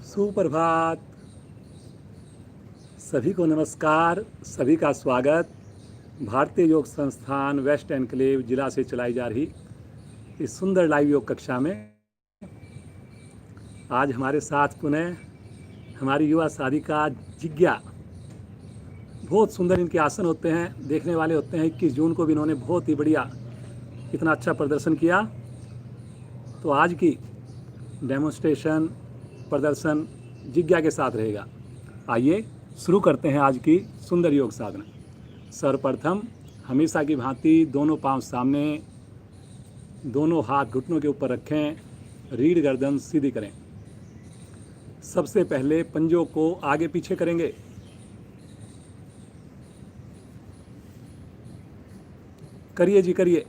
सुप्रभात। सभी को नमस्कार, सभी का स्वागत। भारतीय योग संस्थान वेस्ट एनक्लेव जिला से चलाई जा रही इस सुंदर लाइव योग कक्षा में आज हमारे साथ पुनः हमारी युवा साधिका जिज्ञा। बहुत सुंदर इनके आसन होते हैं, देखने वाले होते हैं। 21 जून को भी इन्होंने बहुत ही बढ़िया इतना अच्छा प्रदर्शन किया। तो आज की डेमोन्स्ट्रेशन प्रदर्शन जिज्ञा के साथ रहेगा। आइए शुरू करते हैं आज की सुंदर योग साधना। सर्वप्रथम हमेशा की भांति दोनों पांव सामने, दोनों हाथ घुटनों के ऊपर रखें, रीढ़ गर्दन सीधी करें। सबसे पहले पंजों को आगे पीछे करेंगे। करिए जी करिए।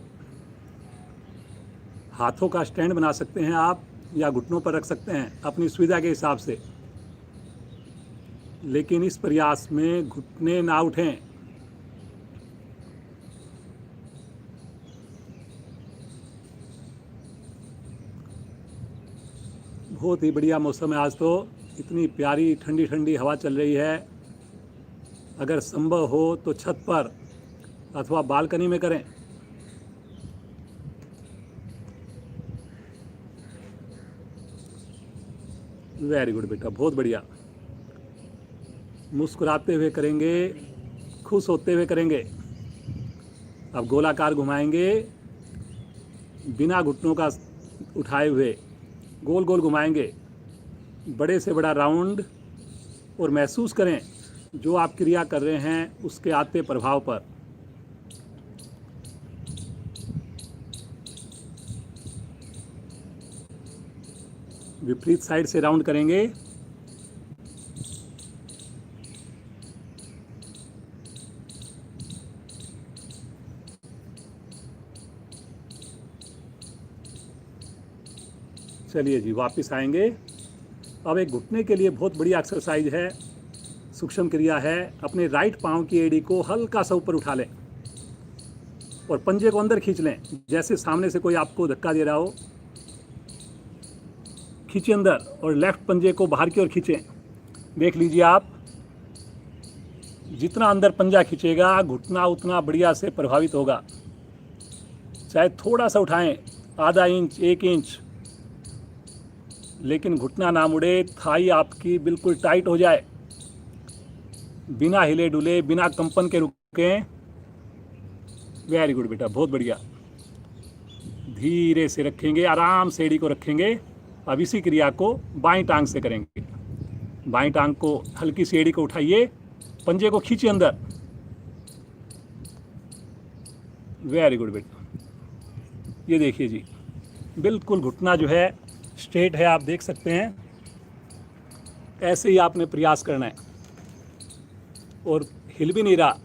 हाथों का स्टैंड बना सकते हैं आप या घुटनों पर रख सकते हैं अपनी सुविधा के हिसाब से, लेकिन इस प्रयास में घुटने ना उठें। बहुत ही बढ़िया मौसम है आज तो, इतनी प्यारी ठंडी ठंडी हवा चल रही है। अगर संभव हो तो छत पर अथवा बालकनी में करें। वेरी गुड बेटा, बहुत बढ़िया। मुस्कुराते हुए करेंगे, खुश होते हुए करेंगे। अब गोलाकार घुमाएंगे, बिना घुटनों का उठाए हुए गोल गोल घुमाएंगे, बड़े से बड़ा राउंड। और महसूस करें जो आप क्रिया कर रहे हैं उसके आते प्रभाव पर। विपरीत साइड से राउंड करेंगे। चलिए जी वापस आएंगे। अब एक घुटने के लिए बहुत बढ़िया एक्सरसाइज है, सूक्ष्म क्रिया है। अपने राइट पांव की एड़ी को हल्का सा ऊपर उठा लें और पंजे को अंदर खींच लें, जैसे सामने से कोई आपको धक्का दे रहा हो। खींचे अंदर और लेफ्ट पंजे को बाहर की ओर खींचें। देख लीजिए आप, जितना अंदर पंजा खींचेगा घुटना उतना बढ़िया से प्रभावित होगा। चाहे थोड़ा सा उठाएं, आधा इंच 1 इंच, लेकिन घुटना ना मुड़े, थाई आपकी बिल्कुल टाइट हो जाए। बिना हिले डुले, बिना कंपन के रुकें। वेरी गुड बेटा, बहुत बढ़िया। धीरे से रखेंगे, आराम से एड़ी को रखेंगे। अब इसी क्रिया को बाईं टांग से करेंगे। बाईं टांग को हल्की सी एड़ी को उठाइए, पंजे को खींचिए अंदर। वेरी गुड बेटा। ये देखिए जी, बिल्कुल घुटना जो है स्ट्रेट है, आप देख सकते हैं। ऐसे ही आपने प्रयास करना है और हिल भी नहीं रहा।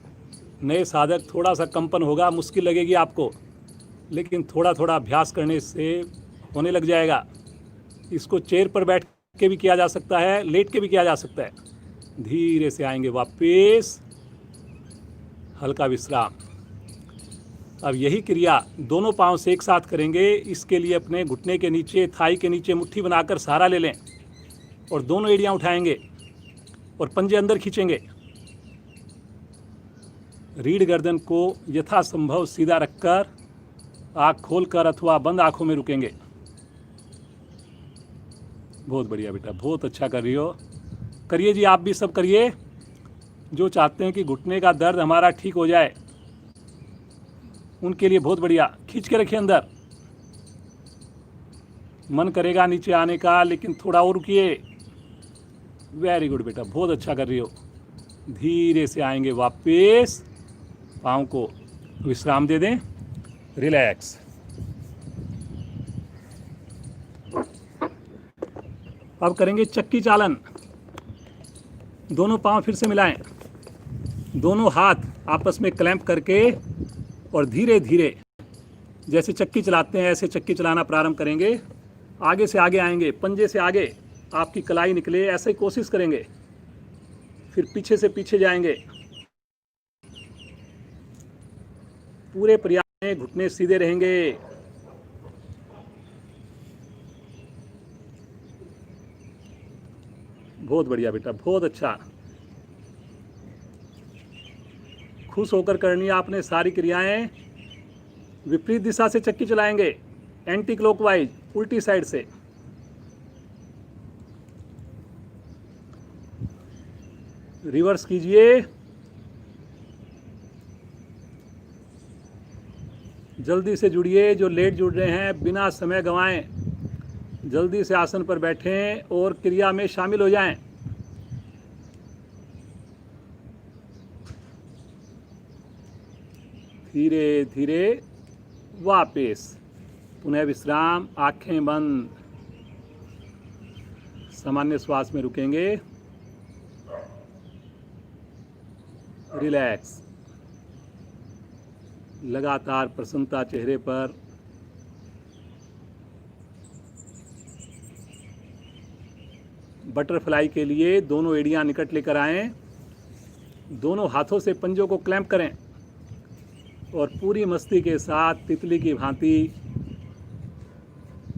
नए साधक थोड़ा सा कंपन होगा, मुश्किल लगेगी आपको, लेकिन थोड़ा थोड़ा अभ्यास करने से होने लग जाएगा। इसको चेयर पर बैठ के भी किया जा सकता है, लेट के भी किया जा सकता है। धीरे से आएंगे वापस, हल्का विश्राम। अब यही क्रिया दोनों पांव से एक साथ करेंगे। इसके लिए अपने घुटने के नीचे, थाई के नीचे मुट्ठी बनाकर सहारा ले लें और दोनों एड़ियां उठाएंगे और पंजे अंदर खींचेंगे। रीढ़ गर्दन को यथासंभव सीधा रखकर आँख खोलकर अथवा बंद आँखों में रुकेंगे। बहुत बढ़िया बेटा, बहुत अच्छा कर रही हो। करिए जी, आप भी सब करिए। जो चाहते हैं कि घुटने का दर्द हमारा ठीक हो जाए, उनके लिए बहुत बढ़िया। खींच के रखिए अंदर। मन करेगा नीचे आने का, लेकिन थोड़ा और रुकिए। वेरी गुड बेटा, बहुत अच्छा कर रही हो। धीरे से आएंगे वापस, पाँव को विश्राम दे दें, रिलैक्स। अब करेंगे चक्की चालन। दोनों पाँव फिर से मिलाएं, दोनों हाथ आपस में क्लैंप करके और धीरे धीरे जैसे चक्की चलाते हैं ऐसे चक्की चलाना प्रारंभ करेंगे। आगे से आगे आएंगे, पंजे से आगे आपकी कलाई निकले, ऐसे ही कोशिश करेंगे। फिर पीछे से पीछे जाएंगे। पूरे प्रयास में घुटने सीधे रहेंगे। बहुत बढ़िया बेटा, बहुत अच्छा। खुश होकर करनी है आपने सारी क्रियाएं। विपरीत दिशा से चक्की चलाएंगे, एंटी क्लॉकवाइज, उल्टी साइड से। रिवर्स कीजिए, जल्दी से जुड़िए। जो लेट जुड़ रहे हैं बिना समय गंवाएं जल्दी से आसन पर बैठें और क्रिया में शामिल हो जाएं। धीरे धीरे वापस, पुनः विश्राम, आंखें बंद, सामान्य श्वास में रुकेंगे। रिलैक्स, लगातार प्रसन्नता चेहरे पर। बटरफ्लाई के लिए दोनों एड़ियां निकट लेकर आएं, दोनों हाथों से पंजों को क्लैंप करें और पूरी मस्ती के साथ तितली की भांति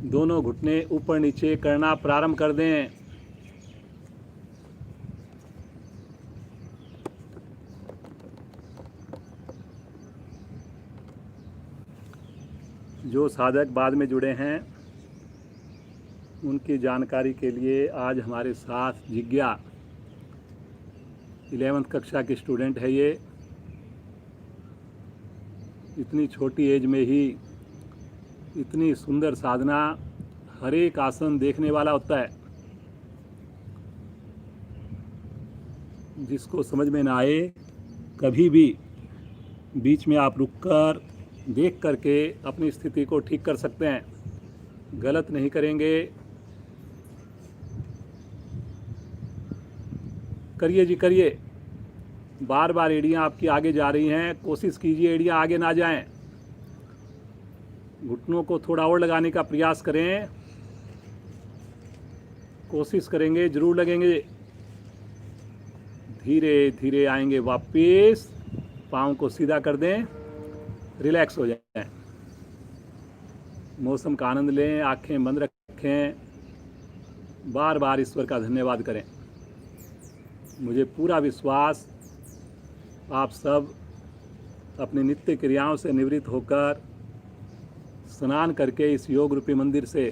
दोनों घुटने ऊपर नीचे करना प्रारंभ कर दें। जो साधक बाद में जुड़े हैं उनकी जानकारी के लिए आज हमारे साथ जिज्ञा 11th कक्षा की स्टूडेंट है। ये इतनी छोटी एज में ही इतनी सुंदर साधना, हर एक आसन देखने वाला होता है। जिसको समझ में ना आए कभी भी बीच में आप रुककर देख करके अपनी स्थिति को ठीक कर सकते हैं, गलत नहीं करेंगे। करिए जी करिए, बार बार एड़ियाँ आपकी आगे जा रही हैं, कोशिश कीजिए एड़ियाँ आगे ना जाएं। घुटनों को थोड़ा और लगाने का प्रयास करें, कोशिश करेंगे जरूर लगेंगे। धीरे धीरे आएंगे वापस, पाँव को सीधा कर दें, रिलैक्स हो जाएं। मौसम का आनंद लें, आंखें बंद रखें, बार बार ईश्वर का धन्यवाद करें। मुझे पूरा विश्वास आप सब अपनी नित्य क्रियाओं से निवृत्त होकर स्नान करके इस योग रूपी मंदिर से,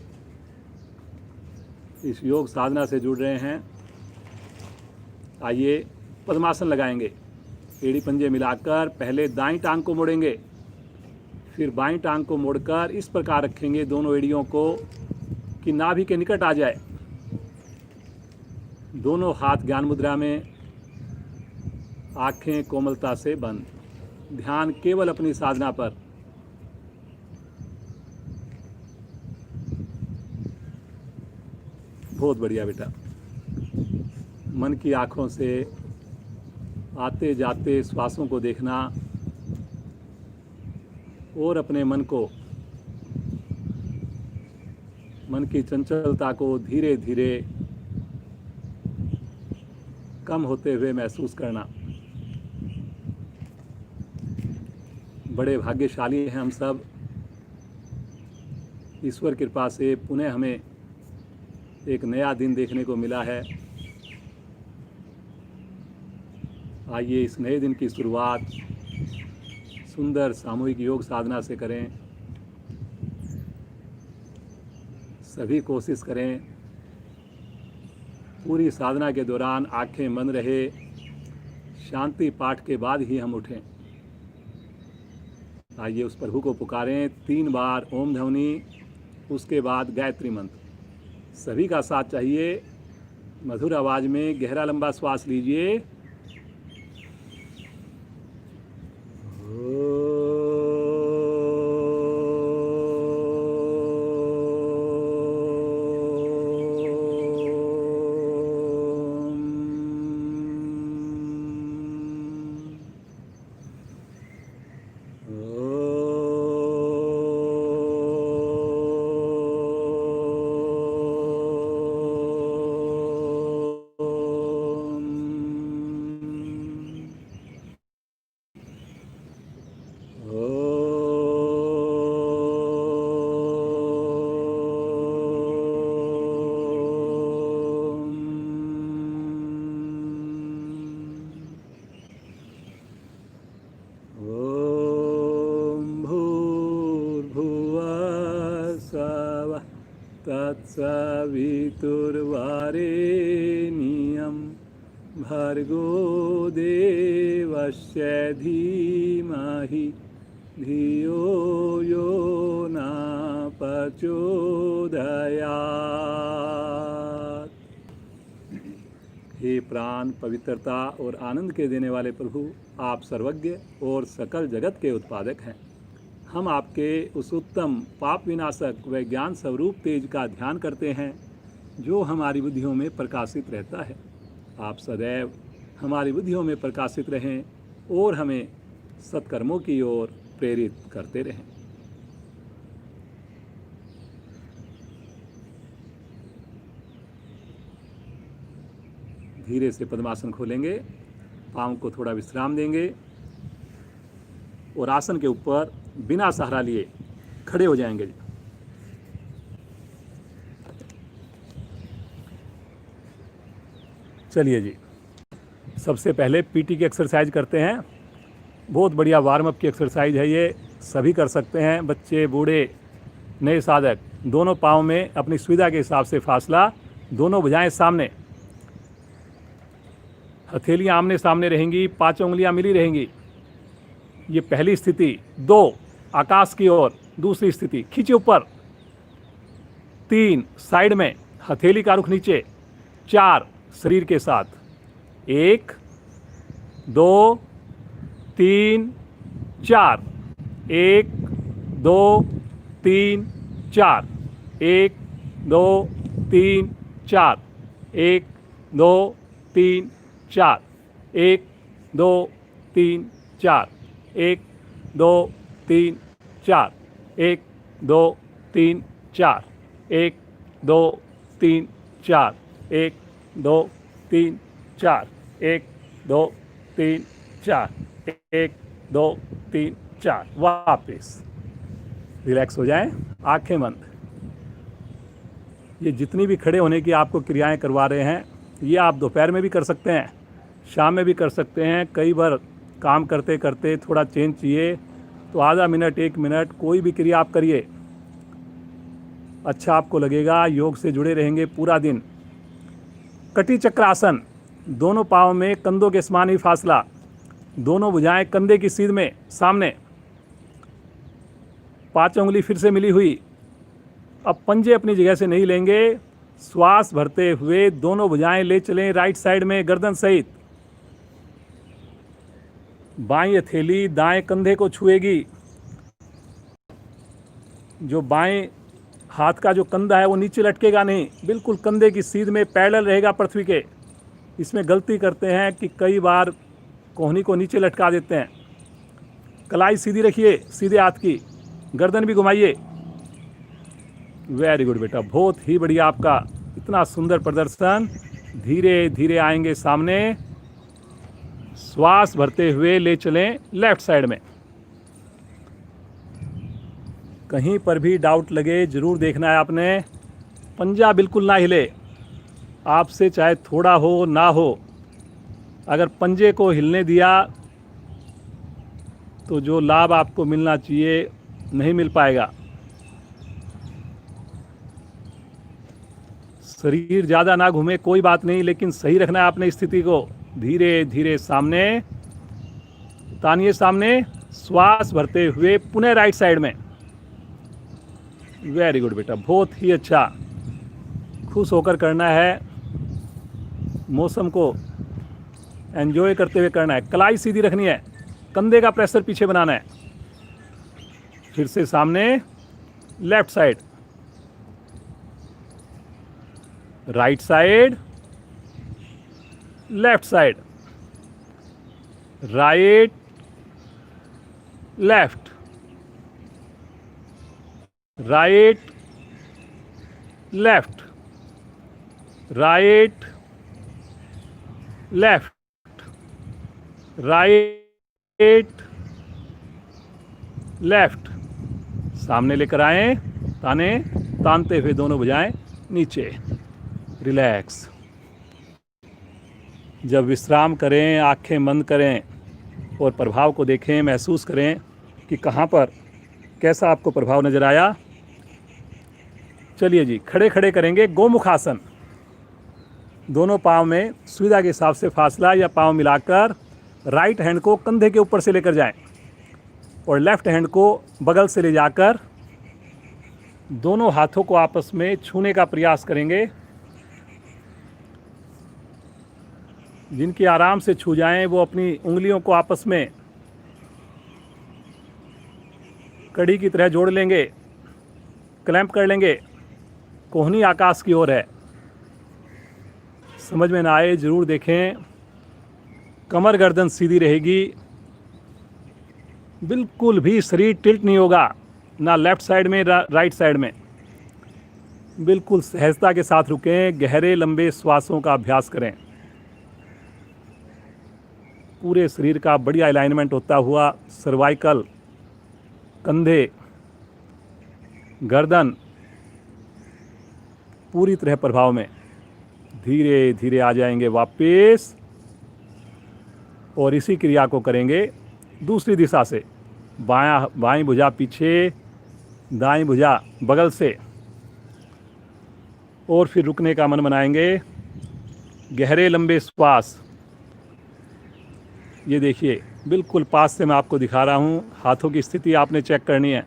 इस योग साधना से जुड़ रहे हैं। आइए पद्मासन लगाएंगे। एड़ी पंजे मिलाकर पहले दाईं टांग को मोड़ेंगे, फिर बाईं टांग को मोड़कर इस प्रकार रखेंगे दोनों एड़ियों को कि नाभि के निकट आ जाए। दोनों हाथ ज्ञान मुद्रा में, आंखें कोमलता से बंद, ध्यान केवल अपनी साधना पर। बहुत बढ़िया बेटा। मन की आँखों से आते जाते श्वासों को देखना और अपने मन को, मन की चंचलता को धीरे धीरे कम होते हुए महसूस करना। बड़े भाग्यशाली हैं हम सब, ईश्वर कृपा से पुनः हमें एक नया दिन देखने को मिला है। आइए इस नए दिन की शुरुआत सुंदर सामूहिक योग साधना से करें। सभी कोशिश करें पूरी साधना के दौरान आंखें बंद रहे, शांति पाठ के बाद ही हम उठें। आइए उस प्रभु को पुकारें 3 बार ओम ध्वनि, उसके बाद गायत्री मंत्र। सभी का साथ चाहिए। मधुर आवाज में गहरा लंबा श्वास लीजिए। तत्सवितुर्वरेण्यं भर्गो देवस्य धीमहि धियो यो न प्रचोदयात्। हे प्राण पवित्रता और आनंद के देने वाले प्रभु, आप सर्वज्ञ और सकल जगत के उत्पादक हैं। हम आपके उस उत्तम पाप विनाशक व ज्ञान स्वरूप तेज का ध्यान करते हैं जो हमारी बुद्धियों में प्रकाशित रहता है। आप सदैव हमारी बुद्धियों में प्रकाशित रहें और हमें सत्कर्मों की ओर प्रेरित करते रहें। धीरे से पद्मासन खोलेंगे, पाँव को थोड़ा विश्राम देंगे और आसन के ऊपर बिना सहारा लिए खड़े हो जाएंगे। चलिए जी, सबसे पहले पीटी की एक्सरसाइज करते हैं। बहुत बढ़िया वार्म अप की एक्सरसाइज है ये, सभी कर सकते हैं, बच्चे, बूढ़े, नए साधक। दोनों पाँव में अपनी सुविधा के हिसाब से फासला, दोनों भुजाएं सामने, हथेलियां आमने सामने रहेंगी, 5 उंगलियां मिली रहेंगी। ये पहली स्थिति। 2 आकाश की ओर, दूसरी स्थिति खींचे ऊपर। 3 साइड में, हथेली का रुख नीचे। 4 शरीर के साथ। 1 2 3 4। 1 2 3 4। 1 2 3 4। 1 2 3 4। 1 2 3 4। 1 2 3 4। 1 2 3 4। 1 2 3 4। 1 2 3 4। 1 2 3 4। 1 2 3 4। वापस रिलैक्स हो जाएं, आंखें बंद। ये जितनी भी खड़े होने की आपको क्रियाएं करवा रहे हैं, ये आप दोपहर में भी कर सकते हैं, शाम में भी कर सकते हैं। कई बार काम करते करते थोड़ा चेंज चाहिए तो आधा मिनट, 1 मिनट कोई भी क्रिया आप करिए, अच्छा आपको लगेगा। योग से जुड़े रहेंगे पूरा दिन। कटी चक्रासन, दोनों पाँव में कंधों के समान ही फासला, दोनों भुजाएं कंधे की सीध में सामने, 5 उंगली फिर से मिली हुई। अब पंजे अपनी जगह से नहीं लेंगे, श्वास भरते हुए दोनों भुजाएं ले चलें राइट साइड में गर्दन सहित। बाईं हथेली दाएं कंधे को छुएगी। जो बाएं हाथ का जो कंधा है वो नीचे लटकेगा नहीं, बिल्कुल कंधे की सीध में पैरेलल रहेगा पृथ्वी के। इसमें गलती करते हैं कि कई बार कोहनी को नीचे लटका देते हैं। कलाई सीधी रखिए, सीधे हाथ की, गर्दन भी घुमाइए। वेरी गुड बेटा, बहुत ही बढ़िया आपका, इतना सुंदर प्रदर्शन। धीरे धीरे आएंगे सामने, श्वास भरते हुए ले चलें लेफ्ट साइड में। कहीं पर भी डाउट लगे जरूर देखना है आपने, पंजा बिल्कुल ना हिले, आपसे चाहे थोड़ा हो ना हो। अगर पंजे को हिलने दिया तो जो लाभ आपको मिलना चाहिए नहीं मिल पाएगा। शरीर ज़्यादा ना घूमे कोई बात नहीं, लेकिन सही रखना है आपने स्थिति को। धीरे धीरे सामने तानिए, सामने, श्वास भरते हुए पुनः राइट साइड में। वेरी गुड बेटा, बहुत ही अच्छा। खुश होकर करना है, मौसम को एंजॉय करते हुए करना है। कलाई सीधी रखनी है, कंधे का प्रेशर पीछे बनाना है। फिर से सामने, left side, right side, left side, right left, right left, right left, right left. सामने लेकर आए, ताने, तानते हुए दोनों भुजाएं नीचे। रिलैक्स। जब विश्राम करें, आंखें बंद करें और प्रभाव को देखें, महसूस करें कि कहाँ पर कैसा आपको प्रभाव नज़र आया। चलिए जी, खड़े खड़े करेंगे गोमुख आसन। दोनों पाँव में सुविधा के हिसाब से फासला या पाँव मिलाकर राइट हैंड को कंधे के ऊपर से लेकर जाएं और लेफ्ट हैंड को बगल से ले जाकर दोनों हाथों को आपस में छूने का प्रयास करेंगे। जिनकी आराम से छू जाएं वो अपनी उंगलियों को आपस में कड़ी की तरह जोड़ लेंगे, क्लैंप कर लेंगे। कोहनी आकाश की ओर है। समझ में ना आए ज़रूर देखें। कमर गर्दन सीधी रहेगी, बिल्कुल भी शरीर टिल्ट नहीं होगा, ना लेफ्ट साइड में राइट साइड में। बिल्कुल सहजता के साथ रुकें, गहरे लंबे श्वासों का अभ्यास करें। पूरे शरीर का बढ़िया अलाइनमेंट होता हुआ सर्वाइकल, कंधे, गर्दन पूरी तरह प्रभाव में। धीरे धीरे आ जाएंगे वापस और इसी क्रिया को करेंगे दूसरी दिशा से। बाईं भुजा पीछे, दाईं भुजा बगल से, और फिर रुकने का मन बनाएंगे। गहरे लंबे श्वास। ये देखिए, बिल्कुल पास से मैं आपको दिखा रहा हूँ। हाथों की स्थिति आपने चेक करनी है।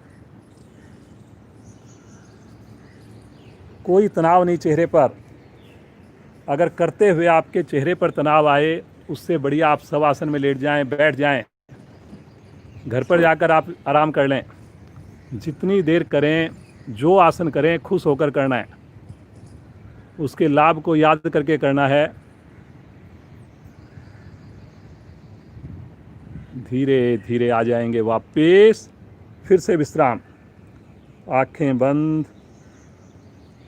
कोई तनाव नहीं चेहरे पर। अगर करते हुए आपके चेहरे पर तनाव आए, उससे बढ़िया आप शवासन में लेट जाएं, बैठ जाएं। घर पर जाकर आप आराम कर लें। जितनी देर करें, जो आसन करें, खुश होकर करना है। उसके लाभ को याद करके करना है। धीरे धीरे आ जाएंगे वापस। फिर से विश्राम, आंखें बंद,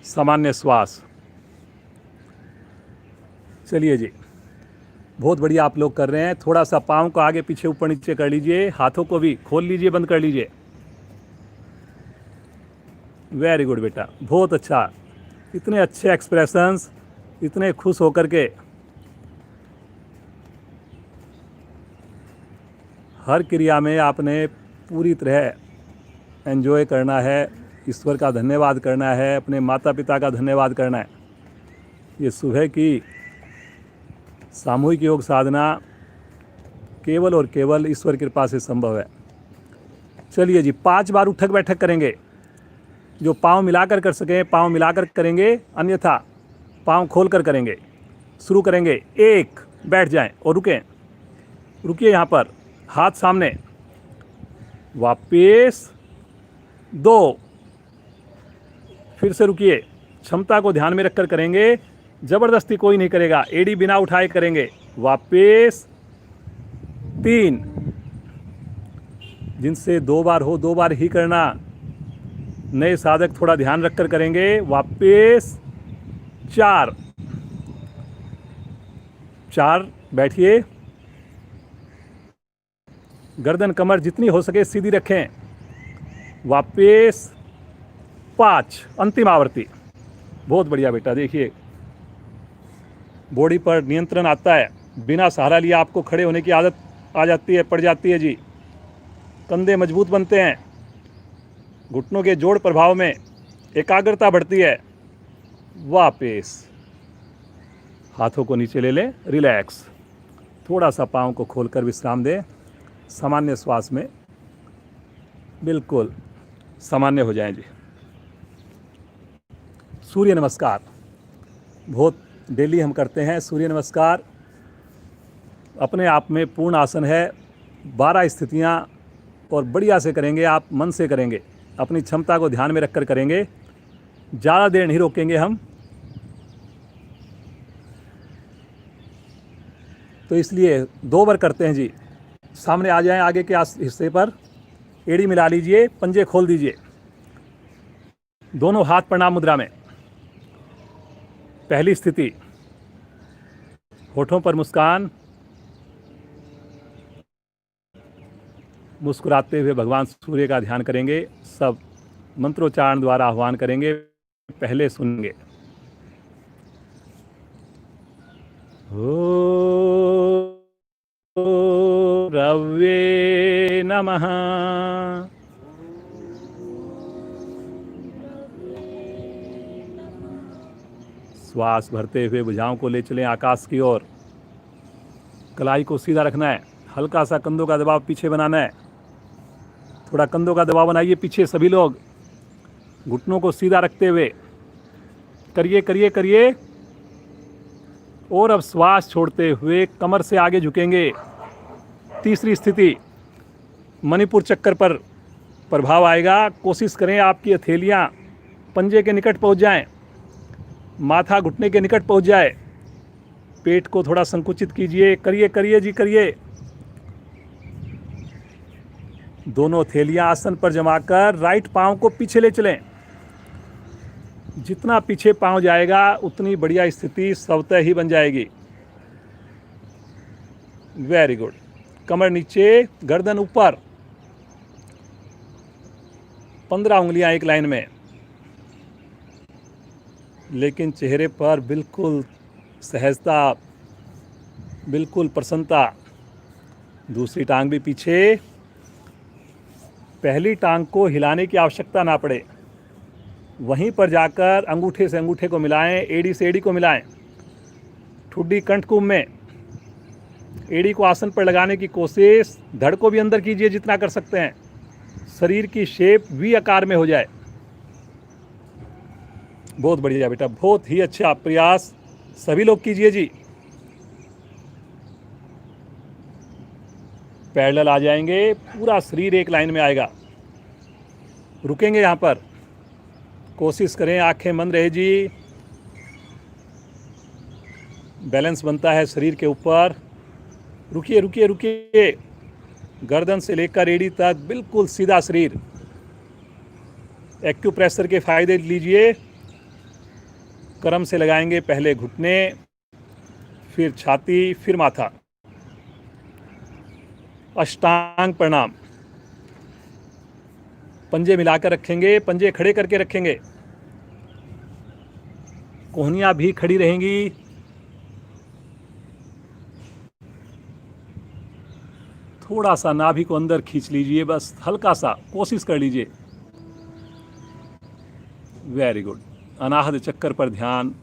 सामान्य श्वास। चलिए जी, बहुत बढ़िया आप लोग कर रहे हैं। थोड़ा सा पाँव को आगे पीछे ऊपर नीचे कर लीजिए, हाथों को भी खोल लीजिए, बंद कर लीजिए। वेरी गुड बेटा, बहुत अच्छा। इतने अच्छे एक्सप्रेशंस, इतने खुश होकर के। हर क्रिया में आपने पूरी तरह एंजॉय करना है, ईश्वर का धन्यवाद करना है, अपने माता पिता का धन्यवाद करना है। ये सुबह की सामूहिक योग साधना केवल और केवल ईश्वर कृपा से संभव है। चलिए जी, 5 बार उठक बैठक करेंगे। जो पाँव मिलाकर कर सकें पाँव मिलाकर करेंगे, अन्यथा पाँव खोलकर करेंगे। शुरू करेंगे। 1, बैठ जाएं और रुकें। रुकिए यहाँ पर, हाथ सामने। वापस 2, फिर से रुकिए। क्षमता को ध्यान में रखकर करेंगे, जबरदस्ती कोई नहीं करेगा। एड़ी बिना उठाए करेंगे। वापस 3, जिनसे 2 बार हो 2 बार ही करना। नए साधक थोड़ा ध्यान रखकर करेंगे। वापस 4, बैठिए। गर्दन कमर जितनी हो सके सीधी रखें। वापस 5, अंतिम आवृत्ति। बहुत बढ़िया बेटा, देखिए बॉडी पर नियंत्रण आता है। बिना सहारा लिए आपको खड़े होने की आदत आ जाती है, पड़ जाती है जी। कंधे मजबूत बनते हैं, घुटनों के जोड़ प्रभाव में एकाग्रता बढ़ती है। वापस हाथों को नीचे ले लें, रिलैक्स। थोड़ा सा पाँव को खोलकर विश्राम दें। सामान्य श्वास में बिल्कुल सामान्य हो जाएं जी। सूर्य नमस्कार बहुत डेली हम करते हैं। सूर्य नमस्कार अपने आप में पूर्ण आसन है। 12 स्थितियां और बढ़िया से करेंगे, आप मन से करेंगे, अपनी क्षमता को ध्यान में रखकर करेंगे। ज़्यादा देर नहीं रोकेंगे हम, तो इसलिए 2 बार करते हैं जी। सामने आ जाएं, आगे के हिस्से पर एड़ी मिला लीजिए, पंजे खोल दीजिए। दोनों हाथ प्रणाम मुद्रा में। पहली स्थिति, होठों पर मुस्कान, मुस्कुराते हुए भगवान सूर्य का ध्यान करेंगे। सब मंत्रोच्चारण द्वारा आह्वान करेंगे। पहले सुनेंगे। ओ रवे नमः। श्वास भरते हुए भुजाओं को ले चलें आकाश की ओर। कलाई को सीधा रखना है, हल्का सा कंधों का दबाव पीछे बनाना है। थोड़ा कंधों का दबाव बनाइए पीछे सभी लोग, घुटनों को सीधा रखते हुए करिए करिए करिए। और अब श्वास छोड़ते हुए कमर से आगे झुकेंगे। तीसरी स्थिति, मणिपुर चक्कर पर प्रभाव आएगा। कोशिश करें आपकी हथेलियां पंजे के निकट पहुंच जाएं, माथा घुटने के निकट पहुंच जाए। पेट को थोड़ा संकुचित कीजिए, करिए करिए जी करिए। दोनों हथेलियां आसन पर जमाकर राइट पांव को पीछे ले चलें। जितना पीछे पांव जाएगा उतनी बढ़िया स्थिति स्वतः ही बन जाएगी। Very good. कमर नीचे, गर्दन ऊपर, 15 उंगलियां एक लाइन में, लेकिन चेहरे पर बिल्कुल सहजता, बिल्कुल प्रसन्नता। दूसरी टांग भी पीछे। पहली टांग को हिलाने की आवश्यकता ना पड़े, वहीं पर जाकर अंगूठे से अंगूठे को मिलाएं, एड़ी से एड़ी को मिलाएं। ठुड्डी कंठकुंभ में एड़ी को आसन पर लगाने की कोशिश, धड़ को भी अंदर कीजिए जितना कर सकते हैं। शरीर की शेप वी आकार में हो जाए। बहुत बढ़िया बेटा, बहुत ही अच्छा प्रयास सभी लोग कीजिए जी। पैरेलल आ जाएंगे, पूरा शरीर एक लाइन में आएगा। रुकेंगे यहाँ पर, कोशिश करें आंखें बंद रहे जी। बैलेंस बनता है शरीर के ऊपर। रुकिए रुकिए रुकिए। गर्दन से लेकर एड़ी तक बिल्कुल सीधा शरीर। एक्यूप्रेशर के फायदे लीजिए। क्रम से लगाएंगे, पहले घुटने, फिर छाती, फिर माथा। अष्टांग प्रणाम। पंजे मिलाकर रखेंगे, पंजे खड़े करके रखेंगे। कोहनियां भी खड़ी रहेंगी। थोड़ा सा नाभि को अंदर खींच लीजिए, बस हल्का सा कोशिश कर लीजिए। Very good. अनाहत चक्कर पर ध्यान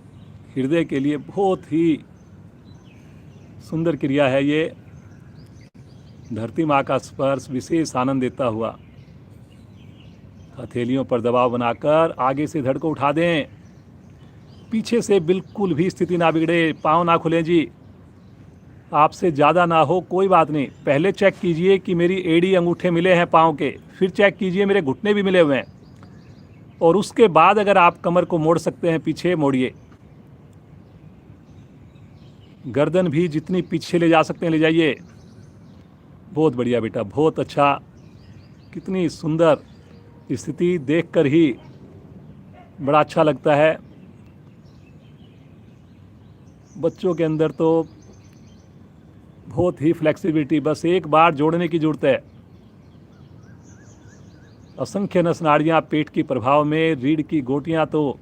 हृदय के लिए बहुत ही सुंदर क्रिया है ये। धरती माँ का स्पर्श विशेष आनंद देता हुआ हथेलियों पर दबाव बनाकर आगे से धड़ को उठा दें। पीछे से बिल्कुल भी स्थिति ना बिगड़े, पाँव ना खुलें जी। आपसे ज़्यादा ना हो कोई बात नहीं, पहले चेक कीजिए कि मेरी एड़ी अंगूठे मिले हैं पाँव के, फिर चेक कीजिए मेरे घुटने भी मिले हुए हैं, और उसके बाद अगर आप कमर को मोड़ सकते हैं पीछे मोड़िए। गर्दन भी जितनी पीछे ले जा सकते हैं ले जाइए। बहुत बढ़िया बेटा, बहुत अच्छा। कितनी सुंदर स्थिति देखकर ही बड़ा अच्छा लगता है। बच्चों के अंदर तो बहुत ही फ्लेक्सिबिलिटी, बस एक बार जोड़ने की जरूरत है। असंख्य नस नाड़ियाँ पेट की प्रभाव में, रीढ़ की गोटियाँ तो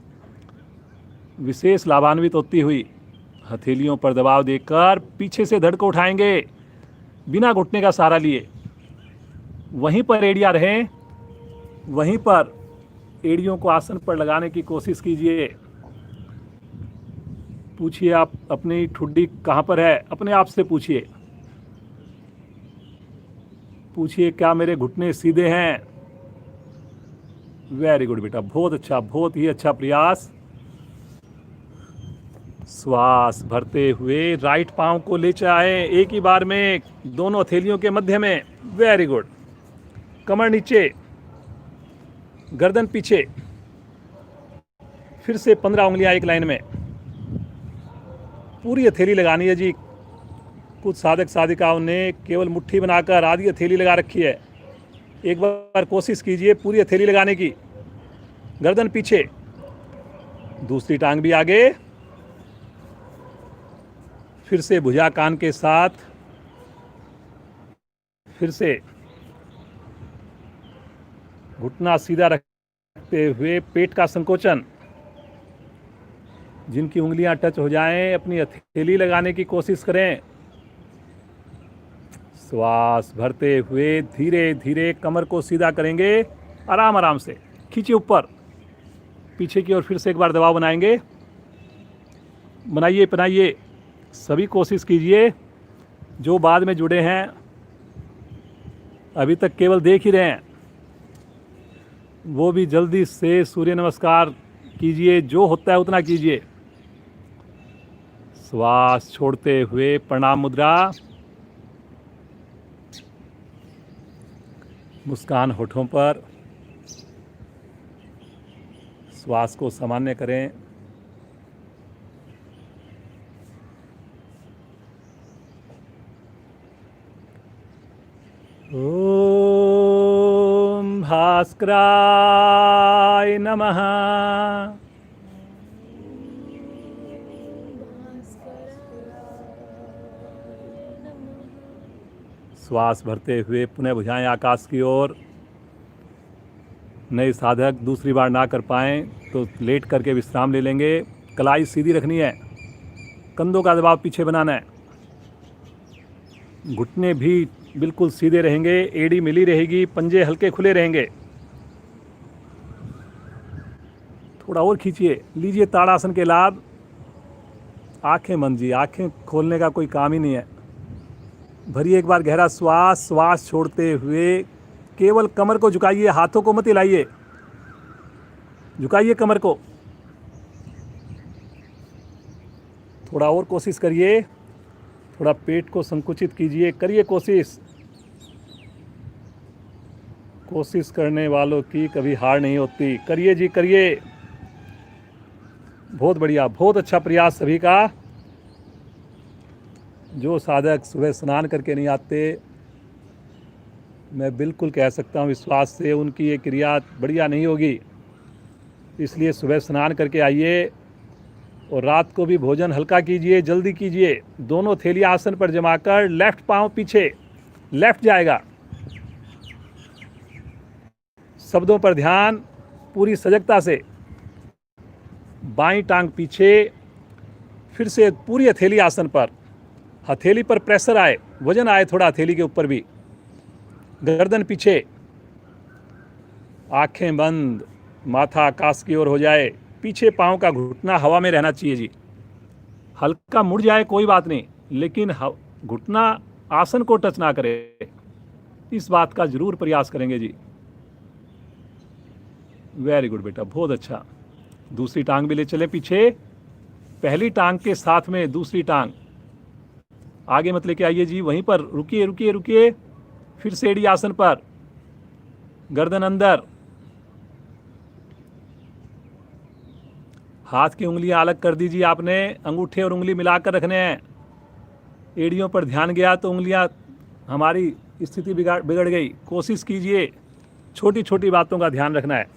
विशेष लाभान्वित होती हुई हथेलियों पर दबाव देकर पीछे से धड़ को उठाएंगे बिना घुटने का सहारा लिए। वहीं पर एड़ियाँ रहें, वहीं पर एड़ियों को आसन पर लगाने की कोशिश कीजिए। पूछिए आप अपनी ठुड्डी कहाँ पर है, अपने आप से पूछिए। पूछिए क्या मेरे घुटने सीधे हैं। वेरी गुड बेटा, बहुत अच्छा, बहुत ही अच्छा प्रयास। श्वास भरते हुए राइट पांव को ले जाएं एक ही बार में, दोनों हथेलियों के मध्य में। Very good. कमर नीचे, गर्दन पीछे। फिर से 15 उंगलियां एक लाइन में। पूरी हथेली लगानी है जी। कुछ साधक साधिकाओं ने केवल मुट्ठी बनाकर आधी हथेली लगा रखी है। एक बार कोशिश कीजिए पूरी हथेली लगाने की। गर्दन पीछे, दूसरी टांग भी आगे। फिर से भुजा कान के साथ। फिर से घुटना सीधा रखते हुए पेट का संकोचन। जिनकी उंगलियां टच हो जाएं अपनी हथेली लगाने की कोशिश करें। श्वास भरते हुए धीरे धीरे कमर को सीधा करेंगे, आराम आराम से खींचिए ऊपर, पीछे की ओर। फिर से एक बार दबाव बनाएंगे। बनाइए बनाइए, सभी कोशिश कीजिए। जो बाद में जुड़े हैं, अभी तक केवल देख ही रहे हैं, वो भी जल्दी से सूर्य नमस्कार कीजिए। जो होता है उतना कीजिए। श्वास छोड़ते हुए प्रणाम मुद्रा, मुस्कान होठों पर, श्वास को सामान्य करें। ओम भास्कराय नमः। श्वास भरते हुए पुनः भुजाएं आकाश की ओर। नए साधक दूसरी बार ना कर पाएँ तो लेट करके विश्राम ले लेंगे। कलाई सीधी रखनी है, कंधों का दबाव पीछे बनाना है, घुटने भी बिल्कुल सीधे रहेंगे, एड़ी मिली रहेगी, पंजे हल्के खुले रहेंगे। थोड़ा और खींचिए, लीजिए ताड़ासन के लाभ। आंखें बंद जी, आंखें खोलने का कोई काम ही नहीं है। भरिए एक बार गहरा श्वास, श्वास छोड़ते हुए केवल कमर को झुकाइए, हाथों को मत हिलाइए, झुकाइए कमर को। थोड़ा और कोशिश करिए, थोड़ा पेट को संकुचित कीजिए, करिए कोशिश। कोशिश करने वालों की कभी हार नहीं होती। करिए जी, करिए। बहुत बढ़िया, बहुत अच्छा प्रयास सभी का। जो साधक सुबह स्नान करके नहीं आते, मैं बिल्कुल कह सकता हूँ विश्वास से उनकी ये क्रिया बढ़िया नहीं होगी। इसलिए सुबह स्नान करके आइए और रात को भी भोजन हल्का कीजिए, जल्दी कीजिए। दोनों थैली आसन पर जमाकर लेफ्ट पाँव पीछे, लेफ्ट जाएगा। शब्दों पर ध्यान, पूरी सजगता से। बाईं टांग पीछे, फिर से पूरी हथेली आसन पर। हथेली पर प्रेशर आए, वजन आए थोड़ा हथेली के ऊपर भी। गर्दन पीछे, आंखें बंद, माथा आकाश की ओर हो जाए। पीछे पाँव का घुटना हवा में रहना चाहिए जी। हल्का मुड़ जाए कोई बात नहीं, लेकिन घुटना आसन को टच ना करे। इस बात का जरूर प्रयास करेंगे जी। वेरी गुड बेटा, बहुत अच्छा। दूसरी टांग भी ले चले पीछे। पहली टांग के साथ में दूसरी टांग आगे मत लेके आइए जी, वहीं पर रुकिए रुकिए रुकिए। फिर से एड़ी आसन पर, गर्दन अंदर। हाथ की उंगलियां अलग कर दीजिए आपने, अंगूठे और उंगली मिलाकर रखने हैं। एड़ियों पर ध्यान गया तो उंगलियां, हमारी स्थिति बिगड़ गई। कोशिश कीजिए, छोटी छोटी बातों का ध्यान रखना है।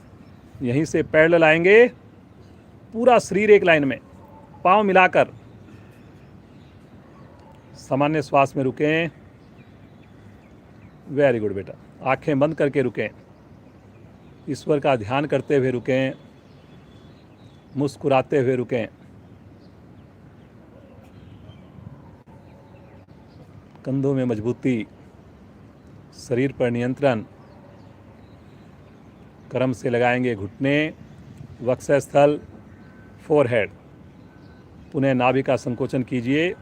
यहीं से पैरेलल आएंगे, पूरा शरीर एक लाइन में, पाँव मिलाकर। सामान्य श्वास में रुकें। वेरी गुड बेटा, आंखें बंद करके रुकें। ईश्वर का ध्यान करते हुए रुकें, मुस्कुराते हुए रुकें। कंधों में मजबूती, शरीर पर नियंत्रण। क्रम से लगाएंगे घुटने, वक्षस्थल, फोरहेड। पुनः नाभि का संकोचन कीजिए।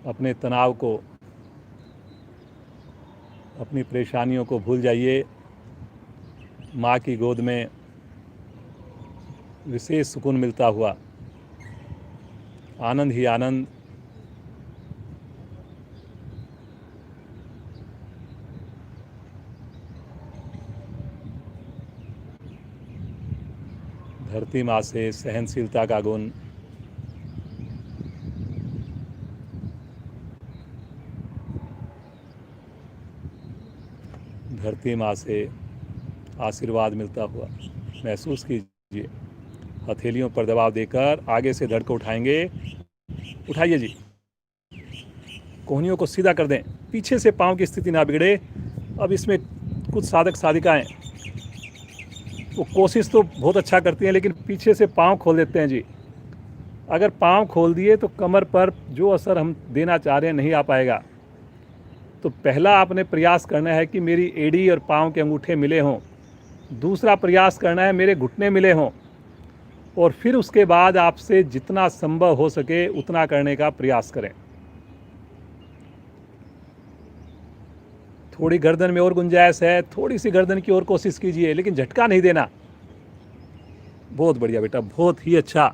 अपने तनाव को, अपनी परेशानियों को भूल जाइए। माँ की गोद में विशेष सुकून मिलता हुआ, आनंद ही आनंद। धरती माँ से सहनशीलता का गुण, धरती माँ से आशीर्वाद मिलता हुआ महसूस कीजिए। हथेलियों पर दबाव देकर आगे से धड़ को उठाएंगे। उठाइए जी, कोहनियों को सीधा कर दें, पीछे से पाँव की स्थिति ना बिगड़े। अब इसमें कुछ साधक साधिकाएं वो कोशिश तो बहुत अच्छा करती हैं, लेकिन पीछे से पाँव खोल देते हैं जी। अगर पाँव खोल दिए तो कमर पर जो असर हम देना चाह रहे हैं नहीं आ पाएगा। तो पहला आपने प्रयास करना है कि मेरी एड़ी और पाँव के अंगूठे मिले हों। दूसरा प्रयास करना है मेरे घुटने मिले हों, और फिर उसके बाद आपसे जितना संभव हो सके उतना करने का प्रयास करें। थोड़ी गर्दन में और गुंजाइश है, थोड़ी सी गर्दन की और कोशिश कीजिए, लेकिन झटका नहीं देना। बहुत बढ़िया बेटा, बहुत ही अच्छा।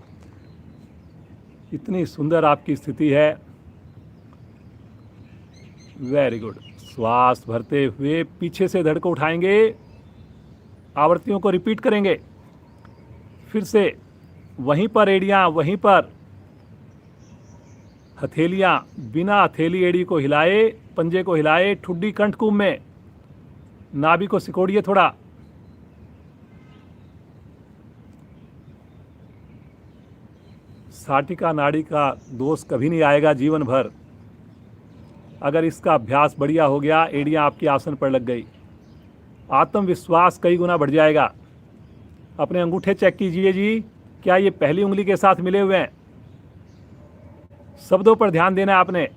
इतनी सुंदर आपकी स्थिति है। Very good. श्वास भरते हुए पीछे से धड़ को उठाएंगे, आवृत्तियों को रिपीट करेंगे। फिर से वहीं पर एड़ियां, वहीं पर हथेलियां, बिना हथेली एड़ी को हिलाए, पंजे को हिलाए, ठुड्डी कंठकुंभ में, नाभि को सिकोड़िए थोड़ा। साटिका नाड़ी का दोष कभी नहीं आएगा जीवन भर। अगर इसका अभ्यास बढ़िया हो गया, एड़ियां आपकी आसन पर लग गई, आत्मविश्वास कई गुना बढ़ जाएगा। अपने अंगूठे चेक कीजिए जी, क्या ये पहली उंगली के साथ मिले हुए हैं? शब्दों पर ध्यान देना है आपने,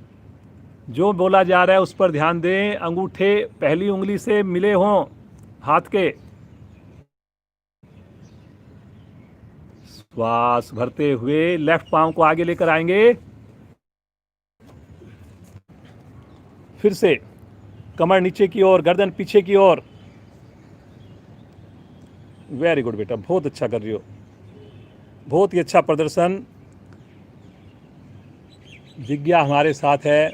जो बोला जा रहा है उस पर ध्यान दें। अंगूठे पहली उंगली से मिले हों हाथ के। श्वास भरते हुए लेफ्ट पांव को आगे लेकर आएंगे। फिर से कमर नीचे की ओर, गर्दन पीछे की ओर। वेरी गुड बेटा, बहुत अच्छा कर रही हो, बहुत ही अच्छा प्रदर्शन। विज्ञा हमारे साथ है,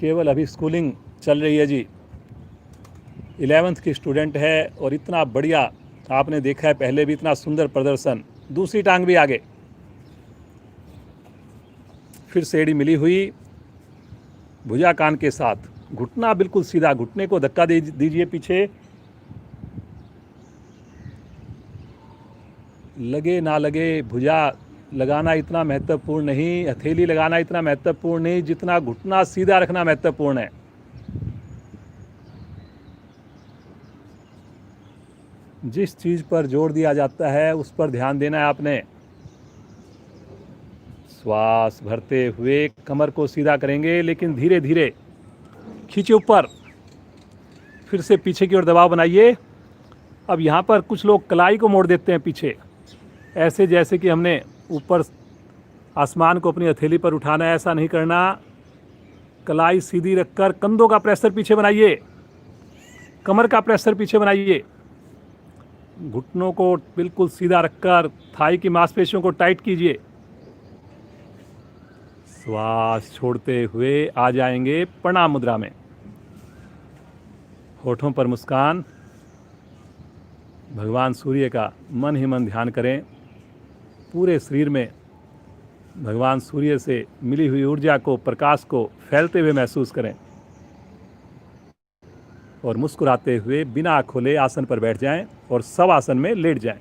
केवल अभी स्कूलिंग चल रही है जी, 11th की स्टूडेंट है, और इतना बढ़िया आपने देखा है पहले भी, इतना सुंदर प्रदर्शन। दूसरी टांग भी आगे, फिर से एड़ी मिली हुई, भुजा कान के साथ, घुटना बिल्कुल सीधा, घुटने को धक्का दे दीजिए पीछे। लगे ना लगे, भुजा लगाना इतना महत्वपूर्ण नहीं, हथेली लगाना इतना महत्वपूर्ण नहीं, जितना घुटना सीधा रखना महत्वपूर्ण है। जिस चीज पर जोर दिया जाता है उस पर ध्यान देना है आपने। श्वास भरते हुए कमर को सीधा करेंगे, लेकिन धीरे धीरे खींचे ऊपर। फिर से पीछे की ओर दबाव बनाइए। अब यहाँ पर कुछ लोग कलाई को मोड़ देते हैं पीछे, ऐसे जैसे कि हमने ऊपर आसमान को अपनी हथेली पर उठाना है, ऐसा नहीं करना। कलाई सीधी रखकर कंधों का प्रेशर पीछे बनाइए, कमर का प्रेशर पीछे बनाइए। घुटनों को बिल्कुल सीधा रखकर थाई की मांसपेशियों को टाइट कीजिए। श्वास छोड़ते हुए आ जाएंगे प्रणाम मुद्रा में। होठों पर मुस्कान, भगवान सूर्य का मन ही मन ध्यान करें। पूरे शरीर में भगवान सूर्य से मिली हुई ऊर्जा को, प्रकाश को फैलते हुए महसूस करें, और मुस्कुराते हुए बिना आँख खोले आसन पर बैठ जाएं और सब आसन में लेट जाएं।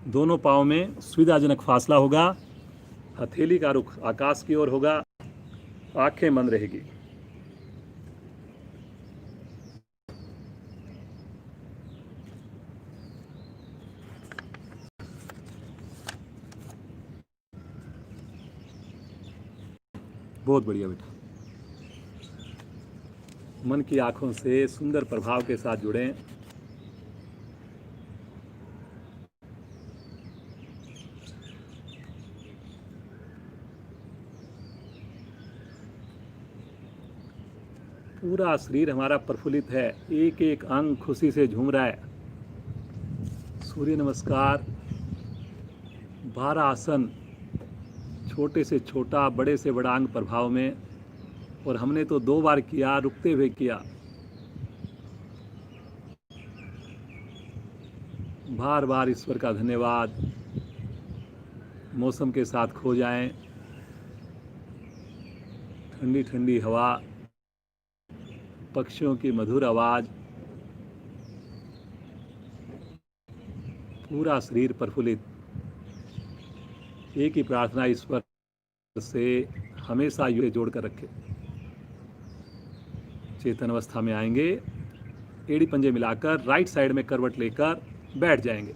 दोनों पाँव में सुविधाजनक फासला होगा, हथेली का रुख आकाश की ओर होगा, आंखें बंद रहेगी। बहुत बढ़िया बेटा। मन की आंखों से सुंदर प्रभाव के साथ जुड़ें। पूरा शरीर हमारा प्रफुल्लित है, एक एक अंग खुशी से झूम रहा है। सूर्य नमस्कार, 12 आसन, छोटे से छोटा, बड़े से बड़ा अंग प्रभाव में, और हमने तो 2 बार किया, रुकते हुए किया। बार बार ईश्वर का धन्यवाद। मौसम के साथ खो जाएं, ठंडी ठंडी हवा, पक्षियों की मधुर आवाज, पूरा शरीर प्रफुल्लित। एक ही प्रार्थना ईश्वर से हमेशा युग जोड़कर रखे। चेतन अवस्था में आएंगे, एड़ी पंजे मिलाकर राइट साइड में करवट लेकर बैठ जाएंगे।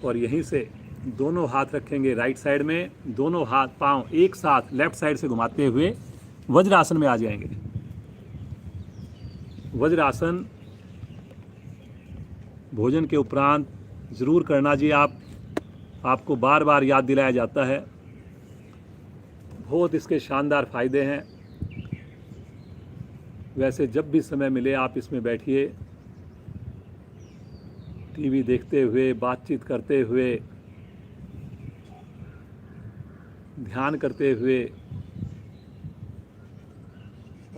और यहीं से दोनों हाथ रखेंगे राइट साइड में, दोनों हाथ पांव एक साथ लेफ्ट साइड से घुमाते हुए वज्रासन में आ जाएंगे। वज्रासन भोजन के उपरांत ज़रूर करना जी। आपको बार बार याद दिलाया जाता है, बहुत इसके शानदार फ़ायदे हैं। वैसे जब भी समय मिले आप इसमें बैठिए, टीवी देखते हुए, बातचीत करते हुए, ध्यान करते हुए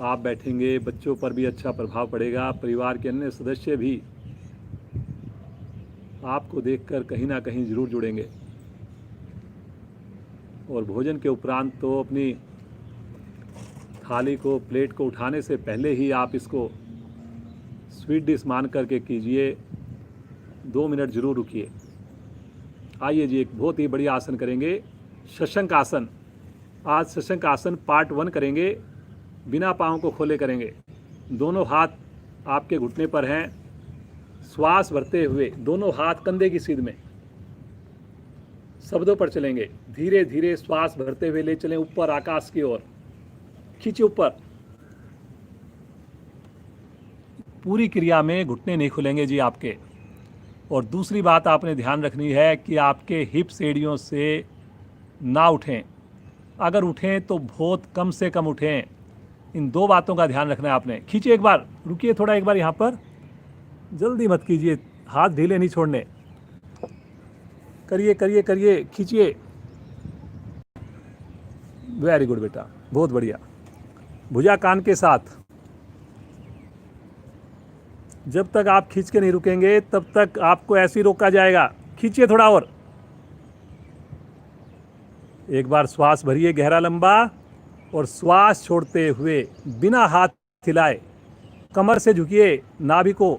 आप बैठेंगे, बच्चों पर भी अच्छा प्रभाव पड़ेगा। परिवार के अन्य सदस्य भी आपको देखकर कहीं ना कहीं ज़रूर जुड़ेंगे। और भोजन के उपरांत तो अपनी थाली को, प्लेट को उठाने से पहले ही आप इसको स्वीट डिश मान करके कीजिए। 2 मिनट ज़रूर रुकिए। आइए जी, एक बहुत ही बढ़िया आसन करेंगे, शशंक आसन। आज शशंक आसन पार्ट 1 करेंगे। बिना पाँव को खोले करेंगे। दोनों हाथ आपके घुटने पर हैं। श्वास भरते हुए दोनों हाथ कंधे की सीध में, शब्दों पर चलेंगे। धीरे धीरे श्वास भरते हुए ले चलें ऊपर आकाश की ओर, खींचे ऊपर। पूरी क्रिया में घुटने नहीं खुलेंगे जी आपके। और दूसरी बात आपने ध्यान रखनी है कि आपके हिप्स एड़ियों से ना उठें। अगर उठें तो बहुत कम से कम उठें। इन 2 बातों का ध्यान रखना है आपने। खींचिए एक बार, रुकिए थोड़ा, एक बार यहाँ पर, जल्दी मत कीजिए, हाथ ढीले नहीं छोड़ने। करिए करिए करिए, खींचिए। वेरी गुड बेटा, बहुत बढ़िया। भुजा कान के साथ। जब तक आप खींच के नहीं रुकेंगे तब तक आपको ऐसे ही रोका जाएगा। खींचिए थोड़ा और। एक बार श्वास भरिए गहरा लंबा, और श्वास छोड़ते हुए बिना हाथ हिलाए कमर से झुकिए, नाभि को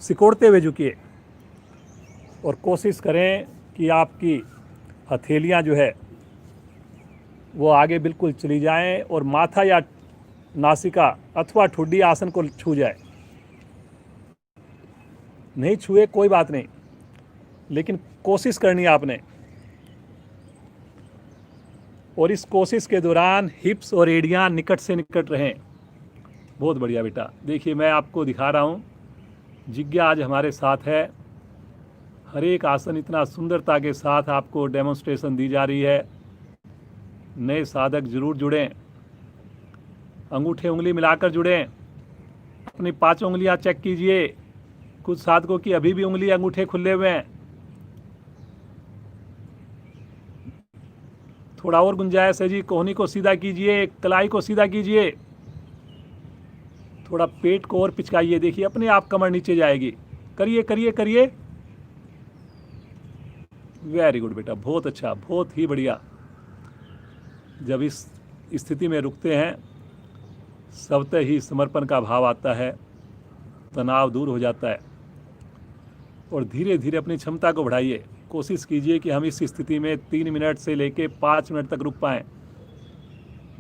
सिकोड़ते हुए झुकिए। और कोशिश करें कि आपकी हथेलियां जो है वो आगे बिल्कुल चली जाएं और माथा या नासिका अथवा ठुड्डी आसन को छू जाए। नहीं छुए कोई बात नहीं, लेकिन कोशिश करनी है आपने। और इस कोशिश के दौरान हिप्स और एड़ियां निकट से निकट रहें। बहुत बढ़िया बेटा। देखिए मैं आपको दिखा रहा हूँ, जिज्ञा आज हमारे साथ है। हर एक आसन इतना सुंदरता के साथ आपको डेमोन्स्ट्रेशन दी जा रही है। नए साधक जरूर जुड़ें, अंगूठे उंगली मिलाकर जुड़ें। अपनी 5 उंगलियां चेक कीजिए। कुछ साधकों की अभी भी उंगली अंगूठे खुले हुए हैं। थोड़ा और गुंजाइश है जी। कोहनी को सीधा कीजिए, कलाई को सीधा कीजिए, थोड़ा पेट को और पिचकाइए। देखिए अपने आप कमर नीचे जाएगी। करिए करिए करिए। वेरी गुड बेटा, बहुत अच्छा, बहुत ही बढ़िया। जब इस स्थिति में रुकते हैं स्वतः ही समर्पण का भाव आता है, तनाव दूर हो जाता है। और धीरे धीरे अपनी क्षमता को बढ़ाइए। कोशिश कीजिए कि हम इस स्थिति में 3 मिनट से लेकर 5 मिनट तक रुक पाएँ।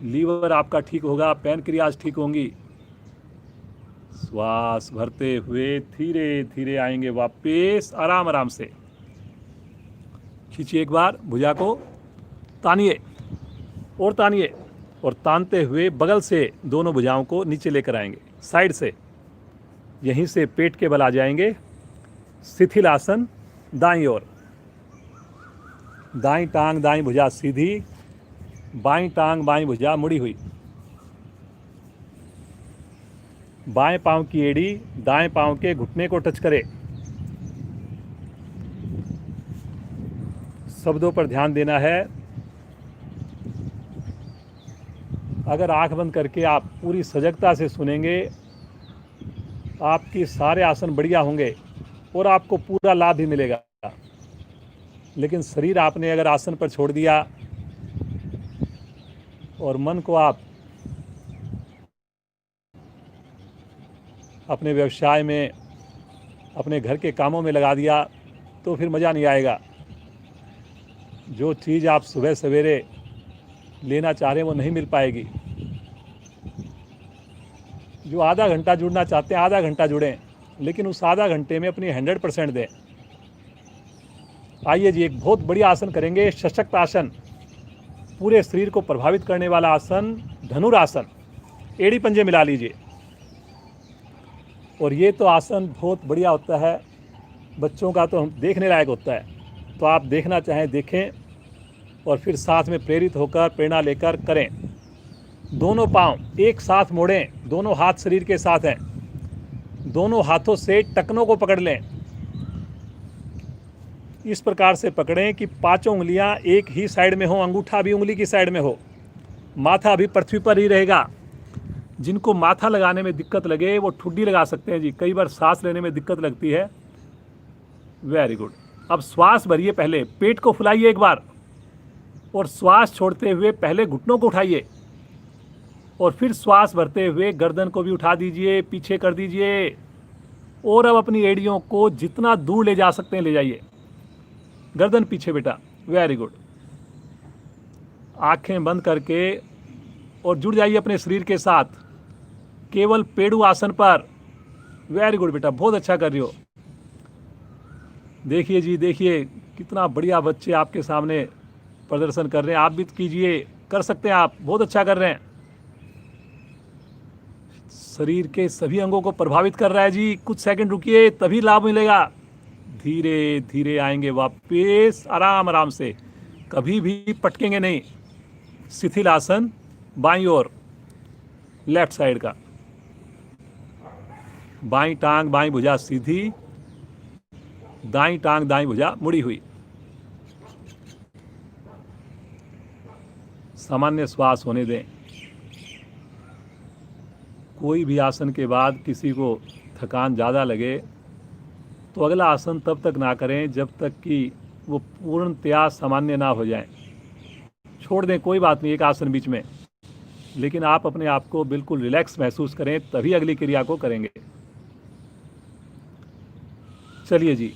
लीवर आपका ठीक होगा, पैनक्रियाज ठीक होंगी। श्वास भरते हुए धीरे धीरे आएंगे वापस, आराम आराम से। खींचिए एक बार, भुजा को तानिए और तानिए, और तानते हुए बगल से दोनों भुजाओं को नीचे लेकर आएंगे, साइड से। यहीं से पेट के बल आ जाएंगे। शिथिल आसन, दाईं ओर। दाईं टांग दाईं भुजा सीधी, बाईं टांग बाईं भुजा मुड़ी हुई। बाएं पांव की एड़ी दाएं पांव के घुटने को टच करे। शब्दों पर ध्यान देना है। अगर आंख बंद करके आप पूरी सजगता से सुनेंगे, आपकी सारे आसन बढ़िया होंगे और आपको पूरा लाभ भी मिलेगा। लेकिन शरीर आपने अगर आसन पर छोड़ दिया और मन को आप अपने व्यवसाय में, अपने घर के कामों में लगा दिया, तो फिर मज़ा नहीं आएगा। जो चीज़ आप सुबह सवेरे लेना चाह रहे हैं वो नहीं मिल पाएगी। जो आधा घंटा जुड़ना चाहते हैं आधा घंटा जुड़ें, लेकिन उस आधा घंटे में अपनी 100% दें। आइए जी, एक बहुत बढ़िया आसन करेंगे, सशक्त आसन, पूरे शरीर को प्रभावित करने वाला आसन, धनुरासन। एड़ी पंजे मिला लीजिए। और ये तो आसन बहुत बढ़िया होता है, बच्चों का तो देखने लायक होता है। तो आप देखना चाहें देखें, और फिर साथ में प्रेरित होकर प्रेरणा लेकर करें। दोनों पांव एक साथ मोड़ें, दोनों हाथ शरीर के साथ हैं, दोनों हाथों से टखनों को पकड़ लें। इस प्रकार से पकड़ें कि पांचों उंगलियां एक ही साइड में हो, अंगूठा भी उंगली की साइड में हो, माथा भी पृथ्वी पर ही रहेगा। जिनको माथा लगाने में दिक्कत लगे वो ठुड्डी लगा सकते हैं जी, कई बार सांस लेने में दिक्कत लगती है। Very good. अब श्वास भरिए, पहले पेट को फुलाइए एक बार, और श्वास छोड़ते हुए पहले घुटनों को उठाइए, और फिर श्वास भरते हुए गर्दन को भी उठा दीजिए, पीछे कर दीजिए। और अब अपनी एड़ियों को जितना दूर ले जा सकते हैं ले जाइए। गर्दन पीछे बेटा, वेरी गुड। आंखें बंद करके और जुड़ जाइए अपने शरीर के साथ, केवल पेड़ू आसन पर। वेरी गुड बेटा, बहुत अच्छा कर रही हो। देखिए जी, देखिए कितना बढ़िया बच्चे आपके सामने प्रदर्शन कर रहे हैं। आप भी कीजिए, कर सकते हैं आप, बहुत अच्छा कर रहे हैं। शरीर के सभी अंगों को प्रभावित कर रहा है जी। कुछ सेकंड रुकिए, तभी लाभ मिलेगा। धीरे धीरे आएंगे वापस, आराम आराम से, कभी भी पटकेंगे नहीं। शिथिल आसन, बाईं ओर, लेफ्ट साइड का। बाईं टांग बाईं भुजा सीधी, दाईं टांग दाईं भुजा मुड़ी हुई। सामान्य श्वास होने दें। कोई भी आसन के बाद किसी को थकान ज़्यादा लगे तो अगला आसन तब तक ना करें जब तक कि वो पूर्णतया सामान्य ना हो जाए। छोड़ दें, कोई बात नहीं, एक आसन बीच में, लेकिन आप अपने आप को बिल्कुल रिलैक्स महसूस करें, तभी अगली क्रिया को करेंगे। चलिए जी,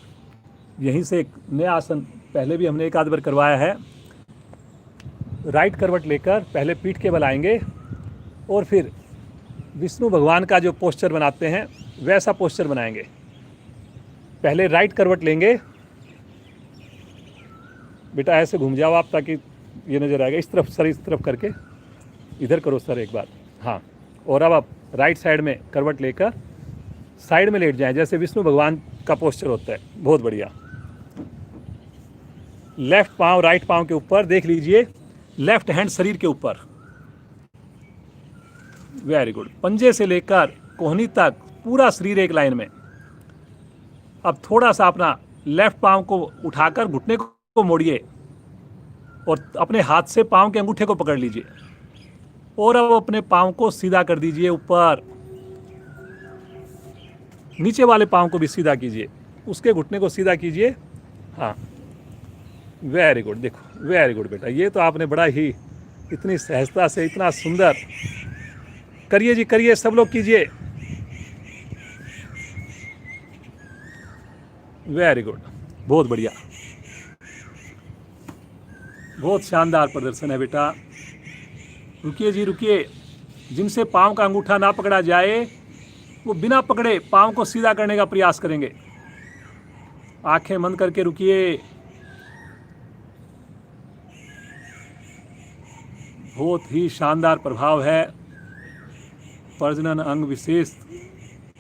यहीं से एक नया आसन पहले भी हमने एक आध बार करवाया है। राइट करवट लेकर पहले पीठ के बल आएंगे, और फिर विष्णु भगवान का जो पोस्चर बनाते हैं वैसा पोस्चर बनाएंगे। पहले राइट करवट लेंगे बेटा, ऐसे घूम जाओ आप ताकि ये नज़र आएगा। इस तरफ सर, इस तरफ करके इधर करो सर एक बार, हाँ। और अब आप राइट साइड में करवट लेकर साइड में लेट जाएं, जैसे विष्णु भगवान का पोस्चर होता है। बहुत बढ़िया। लेफ्ट पांव राइट पांव के ऊपर, देख लीजिए, लेफ्ट हैंड शरीर के ऊपर। Very good. पंजे से लेकर कोहनी तक पूरा शरीर एक लाइन में। अब थोड़ा सा अपना लेफ्ट पांव को उठाकर घुटने को मोड़िए, और अपने हाथ से पांव के अंगूठे को पकड़ लीजिए, और अब अपने पांव को सीधा कर दीजिए ऊपर। नीचे वाले पांव को भी सीधा कीजिए, उसके घुटने को सीधा कीजिए, हाँ। Very good. देखो, वेरी गुड बेटा, ये तो आपने बड़ा ही इतनी सहजता से, इतना सुंदर। करिए जी, करिए, सब लोग कीजिए। वेरी गुड, बहुत बढ़िया, बहुत शानदार प्रदर्शन है बेटा। रुकिए जी, रुकिए। जिनसे पांव का अंगूठा ना पकड़ा जाए वो बिना पकड़े पांव को सीधा करने का प्रयास करेंगे। आंखें बंद करके रुकिए। बहुत ही शानदार प्रभाव है। प्रजनन अंग विशेष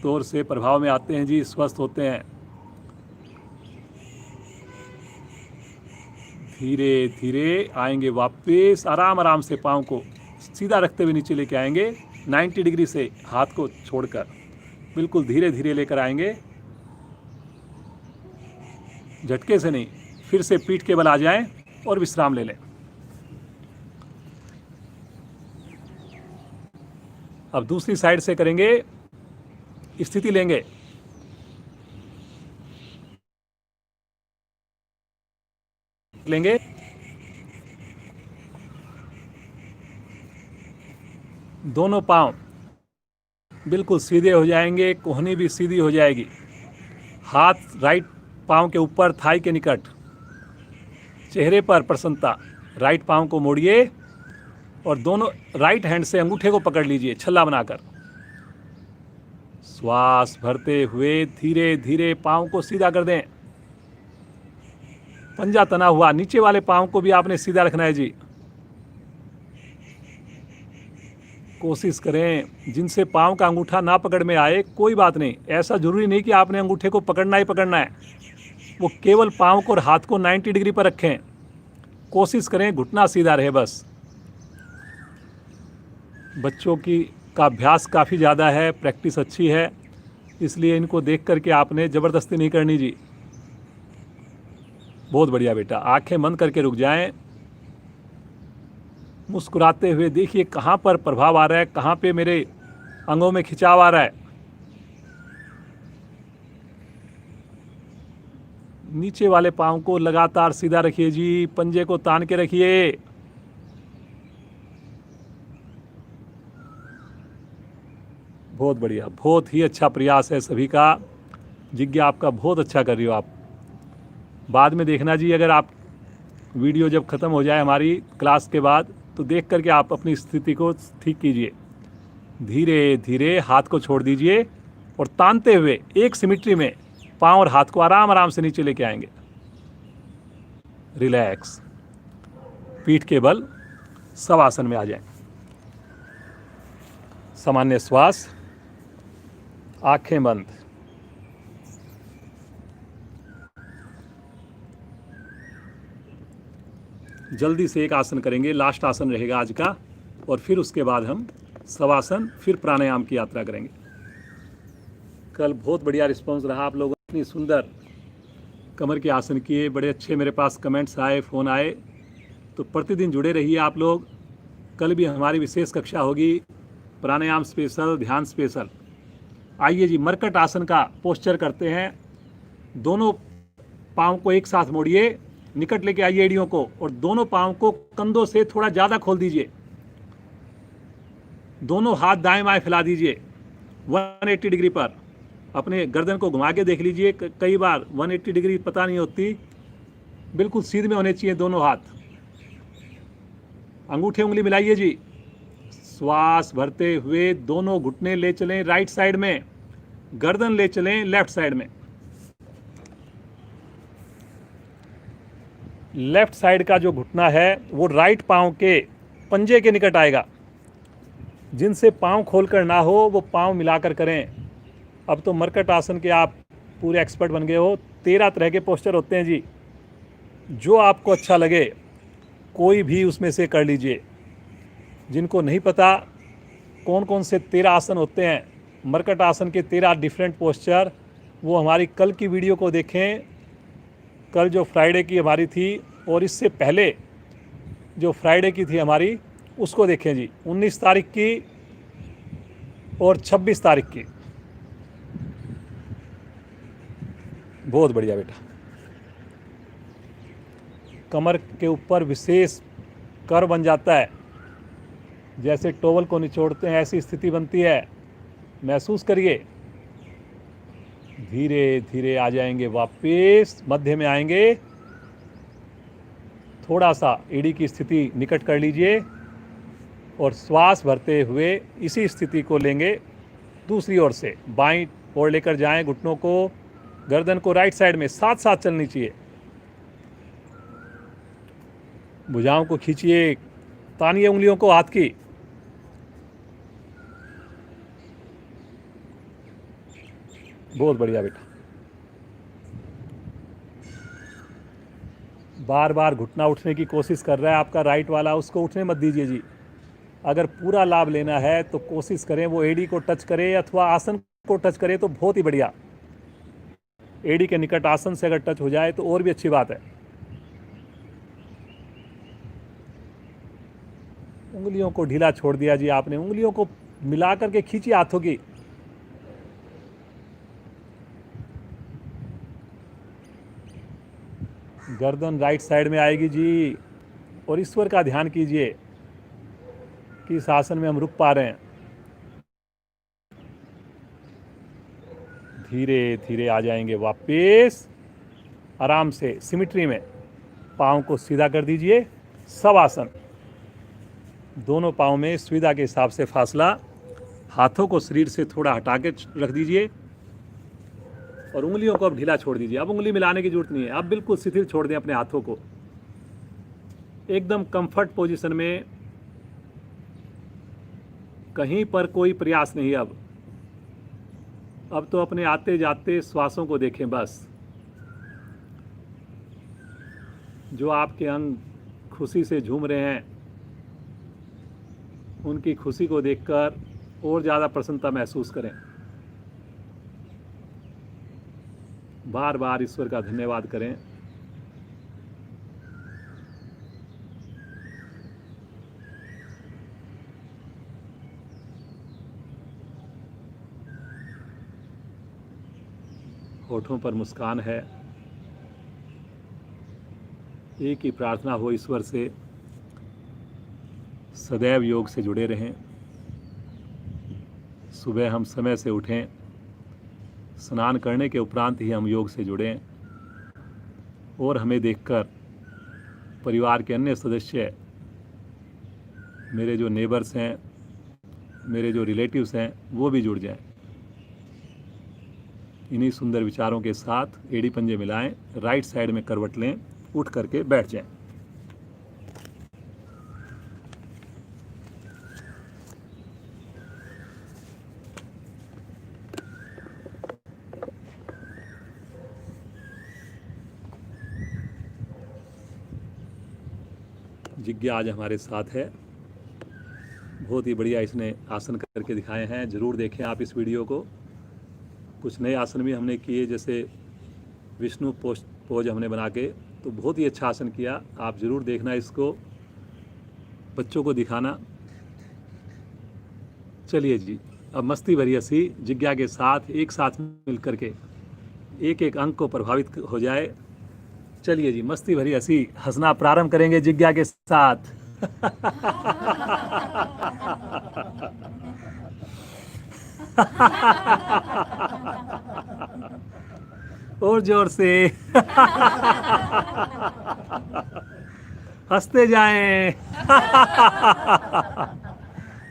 तौर से प्रभाव में आते हैं जी, स्वस्थ होते हैं। धीरे धीरे आएंगे वापस, आराम आराम से पाँव को सीधा रखते हुए नीचे लेके आएंगे, 90 डिग्री से हाथ को छोड़कर बिल्कुल धीरे धीरे लेकर आएंगे, झटके से नहीं। फिर से पीठ के बल आ जाएं और विश्राम ले लें। अब दूसरी साइड से करेंगे, स्थिति लेंगे। दोनों पांव बिल्कुल सीधे हो जाएंगे, कोहनी भी सीधी हो जाएगी। हाथ राइट पांव के ऊपर, थाई के निकट, चेहरे पर प्रसन्नता। राइट पांव को मोड़िए और दोनों राइट हैंड से अंगूठे को पकड़ लीजिए छल्ला बनाकर। श्वास भरते हुए धीरे धीरे पांव को सीधा कर दें। पंजा तना हुआ, नीचे वाले पाँव को भी आपने सीधा रखना है जी। कोशिश करें जिनसे पाँव का अंगूठा ना पकड़ में आए कोई बात नहीं, ऐसा जरूरी नहीं कि आपने अंगूठे को पकड़ना ही पकड़ना है, वो केवल पाँव को और हाथ को 90 डिग्री पर रखें। कोशिश करें घुटना सीधा रहे बस। बच्चों का अभ्यास काफ़ी ज़्यादा है, प्रैक्टिस अच्छी है, इसलिए इनको देख करके आपने ज़बरदस्ती नहीं करनी जी। बहुत बढ़िया बेटा, आंखें बंद करके रुक जाएं, मुस्कुराते हुए देखिए कहाँ पर प्रभाव आ रहा है, कहाँ पे मेरे अंगों में खिंचाव आ रहा है। नीचे वाले पाँव को लगातार सीधा रखिए जी, पंजे को तान के रखिए। बहुत बढ़िया, बहुत ही अच्छा प्रयास है सभी का। जिज्ञा आपका बहुत अच्छा कर रही हो आप। बाद में देखना जी, अगर आप वीडियो जब ख़त्म हो जाए हमारी क्लास के बाद, तो देख करके आप अपनी स्थिति को ठीक कीजिए। धीरे धीरे हाथ को छोड़ दीजिए और तानते हुए एक सिमिट्री में पाँव और हाथ को आराम आराम से नीचे लेके आएंगे। रिलैक्स, पीठ के बल शवासन में आ जाएं। सामान्य श्वास, आंखें बंद। जल्दी से एक आसन करेंगे, लास्ट आसन रहेगा आज का, और फिर उसके बाद हम शवासन, फिर प्राणायाम की यात्रा करेंगे। कल बहुत बढ़िया रिस्पांस रहा, आप लोगों ने इतनी सुंदर कमर के आसन किए, बड़े अच्छे मेरे पास कमेंट्स आए, फ़ोन आए। तो प्रतिदिन जुड़े रहिए आप लोग। कल भी हमारी विशेष कक्षा होगी, प्राणायाम स्पेशल, ध्यान स्पेशल। आइए जी, मरकट आसन का पोस्चर करते हैं। दोनों पाँव को एक साथ मोड़िए, निकट लेके आइए एड़ियों को, और दोनों पाँव को कंधों से थोड़ा ज़्यादा खोल दीजिए। दोनों हाथ दाएं बाएं फैला दीजिए 180 डिग्री पर। अपने गर्दन को घुमा के देख लीजिए, कई बार 180 डिग्री पता नहीं होती, बिल्कुल सीधे में होने चाहिए दोनों हाथ। अंगूठे उंगली मिलाइए जी। श्वास भरते हुए दोनों घुटने ले चलें राइट साइड में, गर्दन ले चलें लेफ्ट साइड में। लेफ्ट साइड का जो घुटना है वो राइट पाँव के पंजे के निकट आएगा। जिनसे पाँव खोलकर ना हो वो पाँव मिलाकर करें। अब तो मरकट आसन के आप पूरे एक्सपर्ट बन गए हो। 13 तरह के पोस्चर होते हैं जी, जो आपको अच्छा लगे कोई भी उसमें से कर लीजिए। जिनको नहीं पता कौन कौन से 13 आसन होते हैं, मरकट आसन के 13 डिफरेंट पोस्चर, वो हमारी कल की वीडियो को देखें। कल जो फ्राइडे की हमारी थी, और इससे पहले जो फ्राइडे की थी हमारी, उसको देखें जी, 19 तारीख की और 26 तारीख की। बहुत बढ़िया बेटा। कमर के ऊपर विशेष कर बन जाता है, जैसे टॉवल को निचोड़ते हैं ऐसी स्थिति बनती है, महसूस करिए। धीरे धीरे आ जाएंगे वापस, मध्य में आएंगे। थोड़ा सा एड़ी की स्थिति निकट कर लीजिए और श्वास भरते हुए इसी स्थिति को लेंगे दूसरी ओर से। बाईं ओर लेकर जाएं घुटनों को, गर्दन को राइट साइड में साथ साथ चलनी चाहिए। भुजाओं को खींचिए, तानिए उंगलियों को हाथ की। बहुत बढ़िया बेटा। बार बार घुटना उठने की कोशिश कर रहा है आपका राइट वाला, उसको उठने मत दीजिए जी। अगर पूरा लाभ लेना है तो कोशिश करें वो एड़ी को टच करे अथवा आसन को टच करे तो बहुत ही बढ़िया। एड़ी के निकट आसन से अगर टच हो जाए तो और भी अच्छी बात है। उंगलियों को ढीला छोड़ दिया जी आपने, उंगलियों को मिला करके खींचिए हाथों की। गर्दन राइट साइड में आएगी जी, और ईश्वर का ध्यान कीजिए कि इस आसन में हम रुक पा रहे हैं। धीरे धीरे आ जाएंगे वापस, आराम से सिमिट्री में। पाँव को सीधा कर दीजिए, शवासन। दोनों पाँव में सुविधा के हिसाब से फासला, हाथों को शरीर से थोड़ा हटा के रख दीजिए। और उंगलियों को अब ढीला छोड़ दीजिए। अब उंगली मिलाने की जरूरत नहीं है, अब बिल्कुल शिथिल छोड़ दें अपने हाथों को, एकदम कंफर्ट पोजीशन में, कहीं पर कोई प्रयास नहीं। अब तो अपने आते जाते श्वासों को देखें बस। जो आपके अंग खुशी से झूम रहे हैं, उनकी खुशी को देखकर और ज़्यादा प्रसन्नता महसूस करें। बार बार ईश्वर का धन्यवाद करें। होठों पर मुस्कान है। एक ही प्रार्थना हो ईश्वर से, सदैव योग से जुड़े रहें। सुबह हम समय से उठें, स्नान करने के उपरांत ही हम योग से जुड़ें, और हमें देखकर परिवार के अन्य सदस्य, मेरे जो नेबर्स हैं, मेरे जो रिलेटिव्स हैं, वो भी जुड़ जाएं। इन्हीं सुंदर विचारों के साथ एड़ी पंजे मिलाएं, राइट साइड में करवट लें, उठ करके बैठ जाएं। जिज्ञा आज हमारे साथ है, बहुत ही बढ़िया इसने आसन करके दिखाए हैं। ज़रूर देखें आप इस वीडियो को। कुछ नए आसन भी हमने किए, जैसे विष्णु पोज हमने बना के, तो बहुत ही अच्छा आसन किया। आप ज़रूर देखना इसको, बच्चों को दिखाना। चलिए जी, अब मस्ती भरी हंसी जिज्ञा के साथ एक साथ मिल करके एक एक अंग को प्रभावित हो जाए। चलिए जी, मस्ती भरी हंसी हंसना प्रारंभ करेंगे जिज्ञा के साथ। और जोर से हंसते जाएं।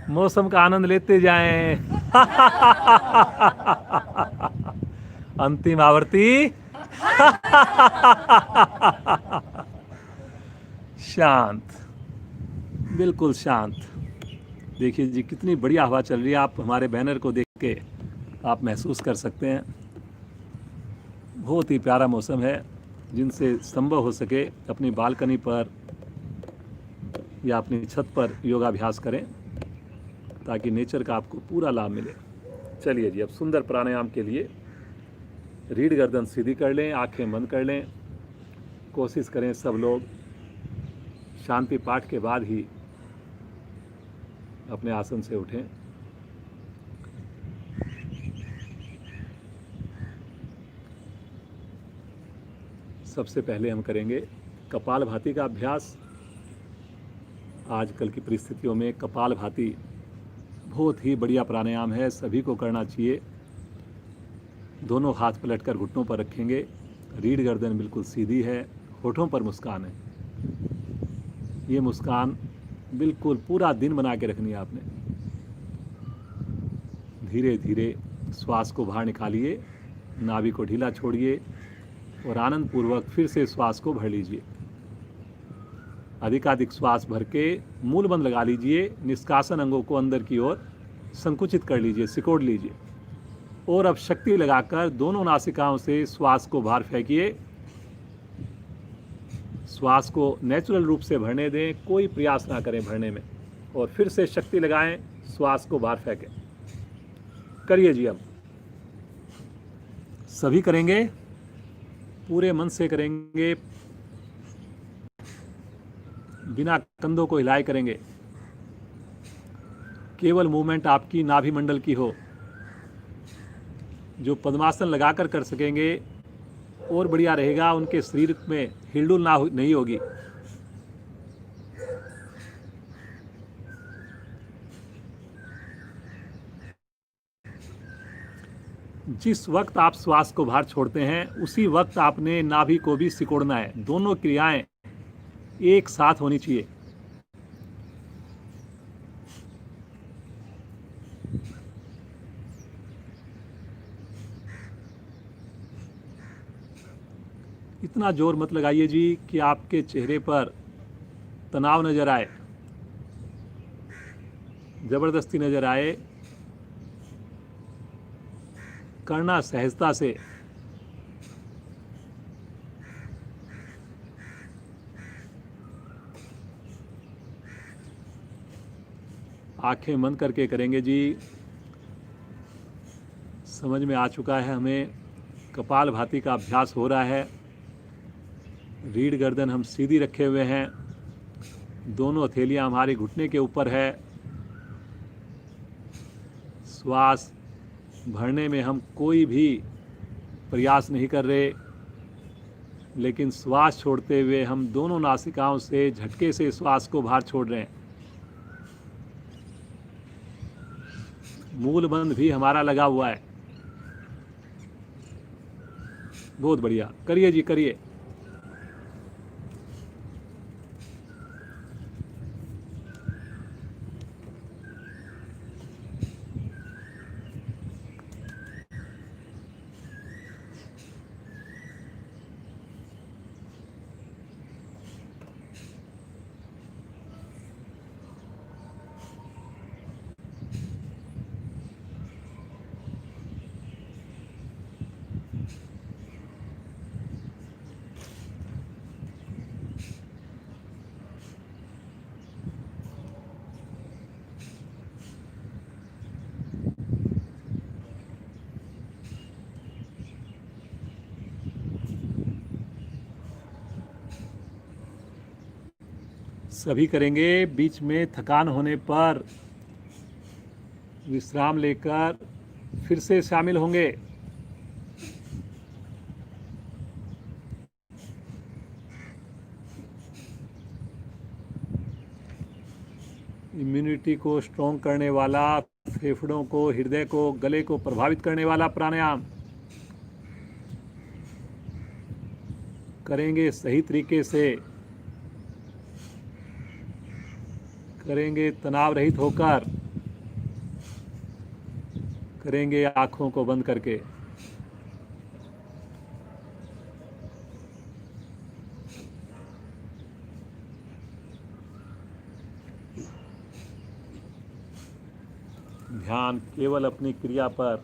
मौसम का आनंद लेते जाएं। अंतिम आवृत्ति। शांत, बिल्कुल शांत। देखिए जी, कितनी बढ़िया हवा चल रही है। आप हमारे बैनर को देख के आप महसूस कर सकते हैं। बहुत ही प्यारा मौसम है। जिनसे संभव हो सके अपनी बालकनी पर या अपनी छत पर योगाभ्यास करें, ताकि नेचर का आपको पूरा लाभ मिले। चलिए जी, अब सुंदर प्राणायाम के लिए रीढ़ गर्दन सीधी कर लें, आंखें बंद कर लें। कोशिश करें सब लोग शांति पाठ के बाद ही अपने आसन से उठें। सबसे पहले हम करेंगे कपालभाति का अभ्यास। आजकल की परिस्थितियों में कपालभाति बहुत ही बढ़िया प्राणायाम है, सभी को करना चाहिए। दोनों हाथ पलटकर घुटनों पर रखेंगे, रीढ़ गर्दन बिल्कुल सीधी है, होठों पर मुस्कान है। ये मुस्कान बिल्कुल पूरा दिन बना के रखनी है आपने। धीरे धीरे श्वास को बाहर निकालिए, नाभि को ढीला छोड़िए और आनंद पूर्वक फिर से श्वास को भर लीजिए। अधिकाधिक श्वास भर के मूल बंद लगा लीजिए। निष्कासन अंगों को अंदर की ओर संकुचित कर लीजिए, सिकोड़ लीजिए। और अब शक्ति लगाकर दोनों नासिकाओं से श्वास को बाहर फेंकिए। श्वास को नेचुरल रूप से भरने दें, कोई प्रयास ना करें भरने में। और फिर से शक्ति लगाएं, श्वास को बाहर फेंकें। करिए जी, अब सभी करेंगे, पूरे मन से करेंगे, बिना कंधों को हिलाए करेंगे। केवल मूवमेंट आपकी नाभि मंडल की हो। जो पद्मासन लगाकर कर सकेंगे और बढ़िया रहेगा, उनके शरीर में हिलडुल नहीं होगी। जिस वक्त आप श्वास को बाहर छोड़ते हैं, उसी वक्त आपने नाभि को भी सिकोड़ना है। दोनों क्रियाएं एक साथ होनी चाहिए। इतना जोर मत लगाइए जी कि आपके चेहरे पर तनाव नज़र आए, ज़बरदस्ती नज़र आए। करना सहजता से। आंखें बंद करके करेंगे जी। समझ में आ चुका है हमें, कपालभाति का अभ्यास हो रहा है। रीढ़ गर्दन हम सीधी रखे हुए हैं, दोनों हथेलियां हमारे घुटने के ऊपर है। श्वास भरने में हम कोई भी प्रयास नहीं कर रहे, लेकिन श्वास छोड़ते हुए हम दोनों नासिकाओं से झटके से श्वास को बाहर छोड़ रहे हैं। मूल बंध भी हमारा लगा हुआ है। बहुत बढ़िया, करिए जी करिए। सभी करेंगे। बीच में थकान होने पर विश्राम लेकर फिर से शामिल होंगे। इम्यूनिटी को स्ट्रॉन्ग करने वाला, फेफड़ों को, हृदय को, गले को प्रभावित करने वाला प्राणायाम करेंगे। सही तरीके से करेंगे, तनाव रहित होकर करेंगे, आंखों को बंद करके। ध्यान केवल अपनी क्रिया पर,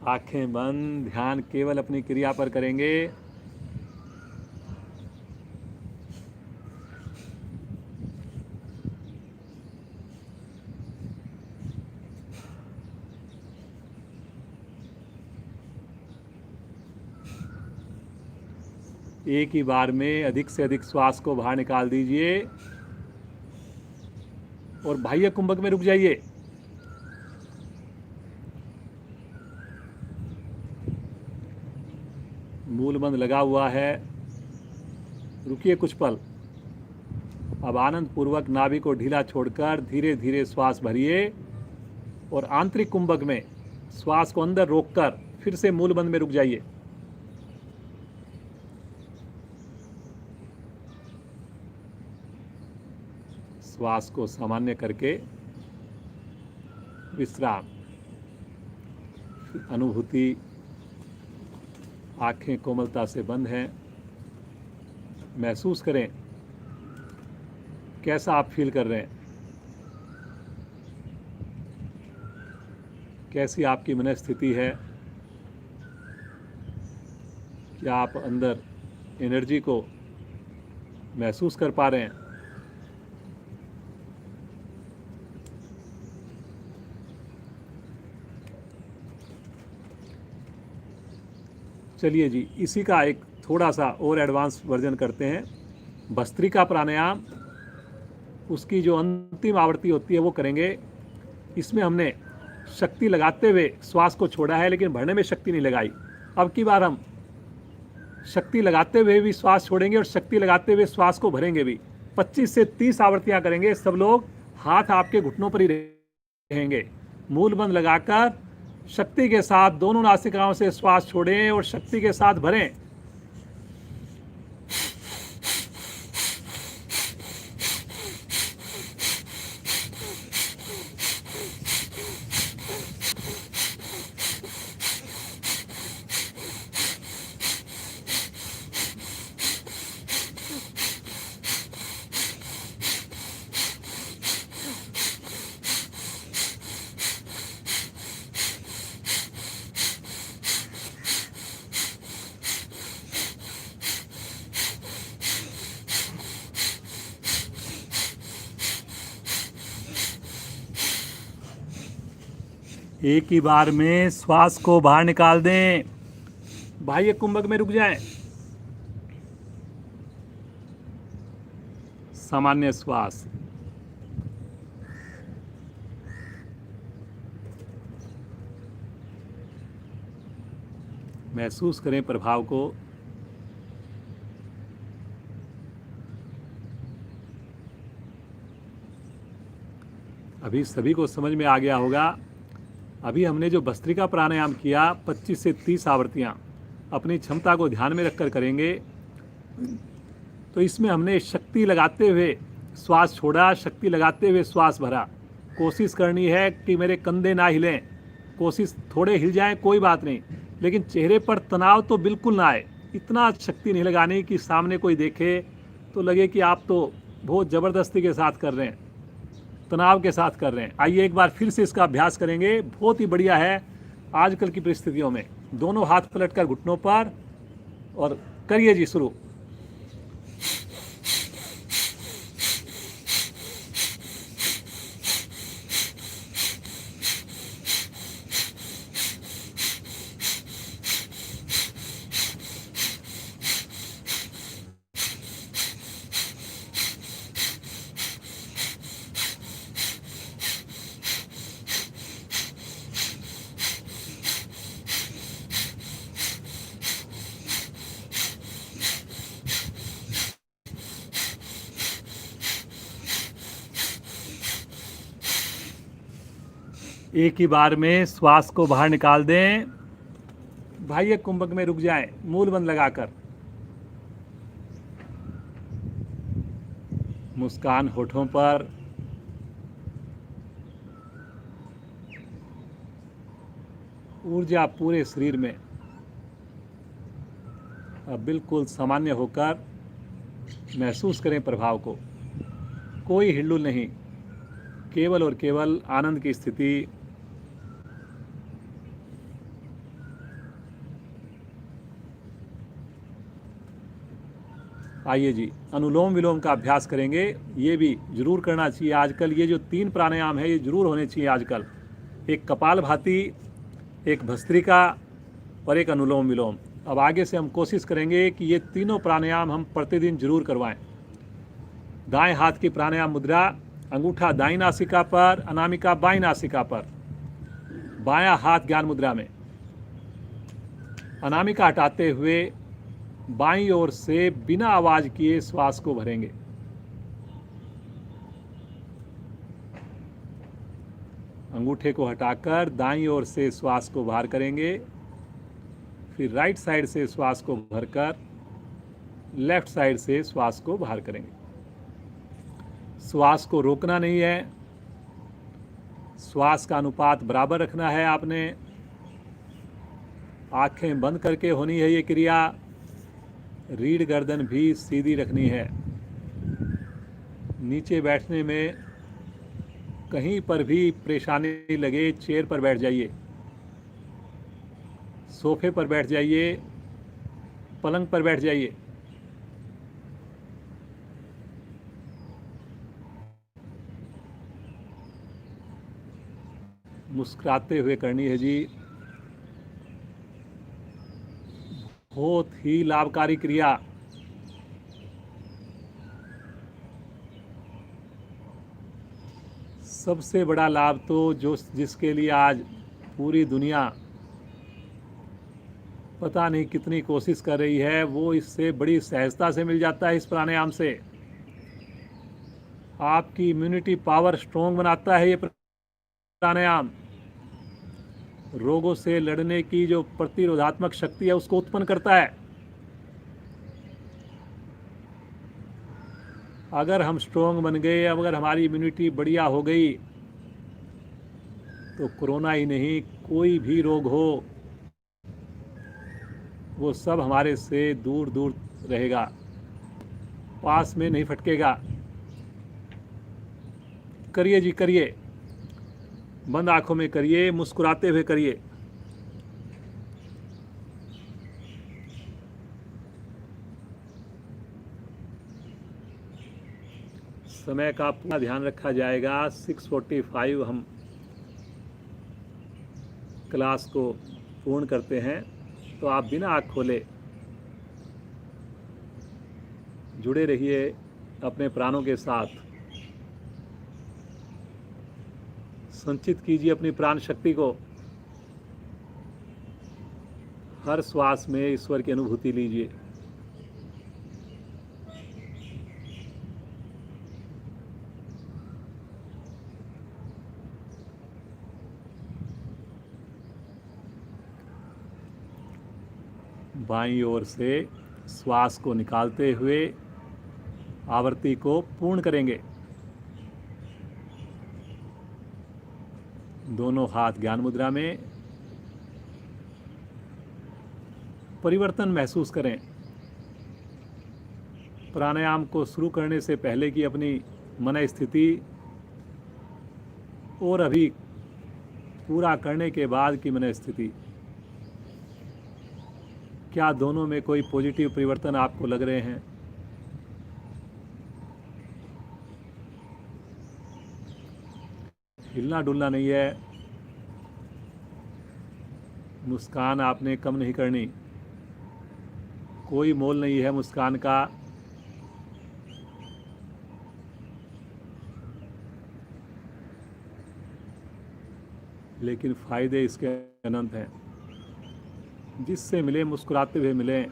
आंखें बंद, ध्यान केवल अपनी क्रिया पर करेंगे। एक ही बार में अधिक से अधिक श्वास को बाहर निकाल दीजिए और बाह्य कुंभक में रुक जाइए। मूल बंध लगा हुआ है, रुकिए कुछ पल। अब आनंद पूर्वक नाभि को ढीला छोड़कर धीरे धीरे श्वास भरिए और आंतरिक कुंभक में श्वास को अंदर रोककर फिर से मूल बंध में रुक जाइए। श्वास को सामान्य करके विश्राम। अनुभूति, आंखें कोमलता से बंद हैं। महसूस करें कैसा आप फील कर रहे हैं, कैसी आपकी मनस्थिति है। क्या आप अंदर एनर्जी को महसूस कर पा रहे हैं? चलिए जी, इसी का एक थोड़ा सा और एडवांस वर्जन करते हैं। भस्त्रिका प्राणायाम, उसकी जो अंतिम आवृत्ति होती है वो करेंगे। इसमें हमने शक्ति लगाते हुए श्वास को छोड़ा है, लेकिन भरने में शक्ति नहीं लगाई। अब की बार हम शक्ति लगाते हुए भी श्वास छोड़ेंगे और शक्ति लगाते हुए श्वास को भरेंगे भी। 25 से 30 आवृत्तियां करेंगे। सब लोग हाथ आपके घुटनों पर ही रहेंगे। मूल बंद लगाकर शक्ति के साथ दोनों नासिकाओं से श्वास छोड़ें और शक्ति के साथ भरें। एक ही बार में श्वास को बाहर निकाल दें। बाह्य कुंभक में रुक जाएं। सामान्य श्वास। महसूस करें प्रभाव को। अभी सभी को समझ में आ गया होगा। अभी हमने जो भस्त्रिका प्राणायाम किया 25 से 30 आवृत्तियां अपनी क्षमता को ध्यान में रखकर करेंगे। तो इसमें हमने शक्ति लगाते हुए श्वास छोड़ा, शक्ति लगाते हुए श्वास भरा। कोशिश करनी है कि मेरे कंधे ना हिलें। कोशिश थोड़े हिल जाएं कोई बात नहीं, लेकिन चेहरे पर तनाव तो बिल्कुल ना आए। इतना शक्ति नहीं लगानी कि सामने कोई देखे तो लगे कि आप तो बहुत ज़बरदस्ती के साथ कर रहे हैं, तनाव के साथ कर रहे हैं। आइए एक बार फिर से इसका अभ्यास करेंगे। बहुत ही बढ़िया है आजकल की परिस्थितियों में। दोनों हाथ पलटकर घुटनों पर और करिए जी शुरू। एक ही बार में श्वास को बाहर निकाल दें। बाह्य कुंभक में रुक जाएं, मूल बंद लगाकर। मुस्कान होठों पर। ऊर्जा पूरे शरीर में। अब बिल्कुल सामान्य होकर महसूस करें प्रभाव को। कोई हिलडुल नहीं, केवल और केवल आनंद की स्थिति। आइए जी अनुलोम विलोम का अभ्यास करेंगे। ये भी जरूर करना चाहिए आजकल। ये जो 3 प्राणायाम है ये जरूर होने चाहिए आजकल। एक कपालभाति, एक भस्त्रिका और एक अनुलोम विलोम। अब आगे से हम कोशिश करेंगे कि ये तीनों प्राणायाम हम प्रतिदिन जरूर करवाएं। दाएं हाथ की प्राणायाम मुद्रा, अंगूठा दाईं नासिका पर, अनामिका बाईं नासिका पर। बायां हाथ ज्ञान मुद्रा में। अनामिका हटाते हुए बाईं ओर से बिना आवाज किए श्वास को भरेंगे। अंगूठे को हटाकर दाईं ओर से श्वास को बाहर करेंगे। फिर राइट साइड से श्वास को भरकर लेफ्ट साइड से श्वास को बाहर करेंगे। श्वास को रोकना नहीं है, श्वास का अनुपात बराबर रखना है आपने। आंखें बंद करके होनी है ये क्रिया। रीढ़ गर्दन भी सीधी रखनी है। नीचे बैठने में कहीं पर भी परेशानी लगे चेयर पर बैठ जाइए, सोफे पर बैठ जाइए, पलंग पर बैठ जाइए। मुस्कुराते हुए करनी है जी। बहुत ही लाभकारी क्रिया। सबसे बड़ा लाभ तो जिसके लिए आज पूरी दुनिया पता नहीं कितनी कोशिश कर रही है, वो इससे बड़ी सहजता से मिल जाता है। इस प्राणायाम से आपकी इम्यूनिटी पावर स्ट्रोंग बनाता है ये प्राणायाम। रोगों से लड़ने की जो प्रतिरोधात्मक शक्ति है उसको उत्पन्न करता है। अगर हम स्ट्रोंग बन गए, अगर हमारी इम्यूनिटी बढ़िया हो गई, तो कोरोना ही नहीं कोई भी रोग हो वो सब हमारे से दूर दूर रहेगा, पास में नहीं फटकेगा। करिए जी करिए, बंद आंखों में करिए, मुस्कुराते हुए करिए। समय का पूरा ध्यान रखा जाएगा। 6:45 हम क्लास को पूर्ण करते हैं तो आप बिना आँख खोले जुड़े रहिए अपने प्राणों के साथ। संचित कीजिए अपनी प्राण शक्ति को। हर श्वास में ईश्वर की अनुभूति लीजिए। बाईं ओर से श्वास को निकालते हुए आवृत्ति को पूर्ण करेंगे। दोनों हाथ ज्ञान मुद्रा में। परिवर्तन महसूस करें। प्राणायाम को शुरू करने से पहले की अपनी मन स्थिति और अभी पूरा करने के बाद की मन स्थिति, क्या दोनों में कोई पॉजिटिव परिवर्तन आपको लग रहे हैं? हिलना डुलना नहीं है। मुस्कान आपने कम नहीं करनी। कोई मोल नहीं है मुस्कान का। लेकिन फ़ायदे इसके अनंत हैं। जिससे मिले मुस्कुराते हुए मिलें।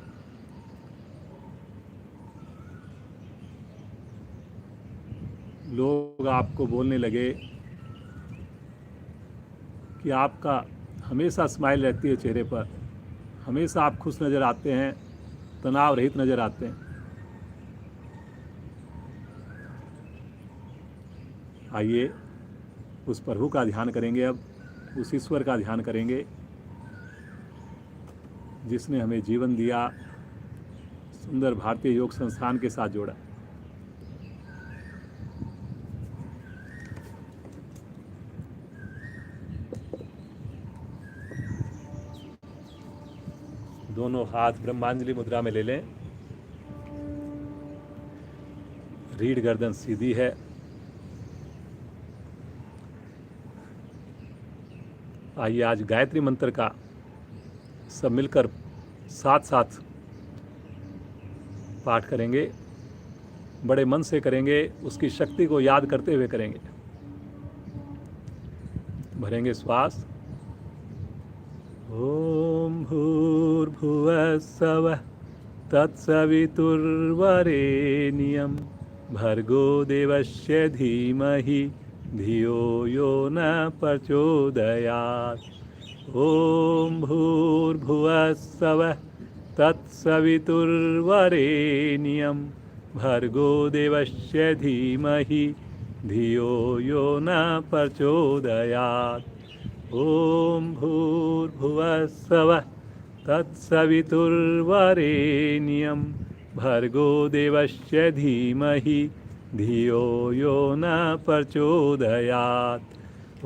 लोग आपको बोलने लगे कि आपका हमेशा स्माइल रहती है चेहरे पर, हमेशा आप खुश नज़र आते हैं, तनाव रहित नज़र आते हैं। आइए उस प्रभु का ध्यान करेंगे। अब उस ईश्वर का ध्यान करेंगे जिसने हमें जीवन दिया, सुंदर भारतीय योग संस्थान के साथ जोड़ा। दोनों हाथ ब्रह्मांजलि मुद्रा में ले लें। रीढ़ गर्दन सीधी है। आइए आज गायत्री मंत्र का सब मिलकर साथ साथ पाठ करेंगे। बड़े मन से करेंगे, उसकी शक्ति को याद करते हुए करेंगे। भरेंगे श्वास। ओम भूर्भुवः स्वः तत्सवितुर्वरेण्यं भर्गो देवस्य धीमहि धियो यो न प्रचोदयात्। ओम भूर्भुवः स्वः तत्सवितुर्वरेण्यं भर्गो देवस्य धीमहि धियो यो न प्रचोदयात्। ओम भूर्भुवः स्वः तत्सवितुर्वरेण्यं भर्गो देवस्य धीमहि धियो यो न प्रचोदयात्।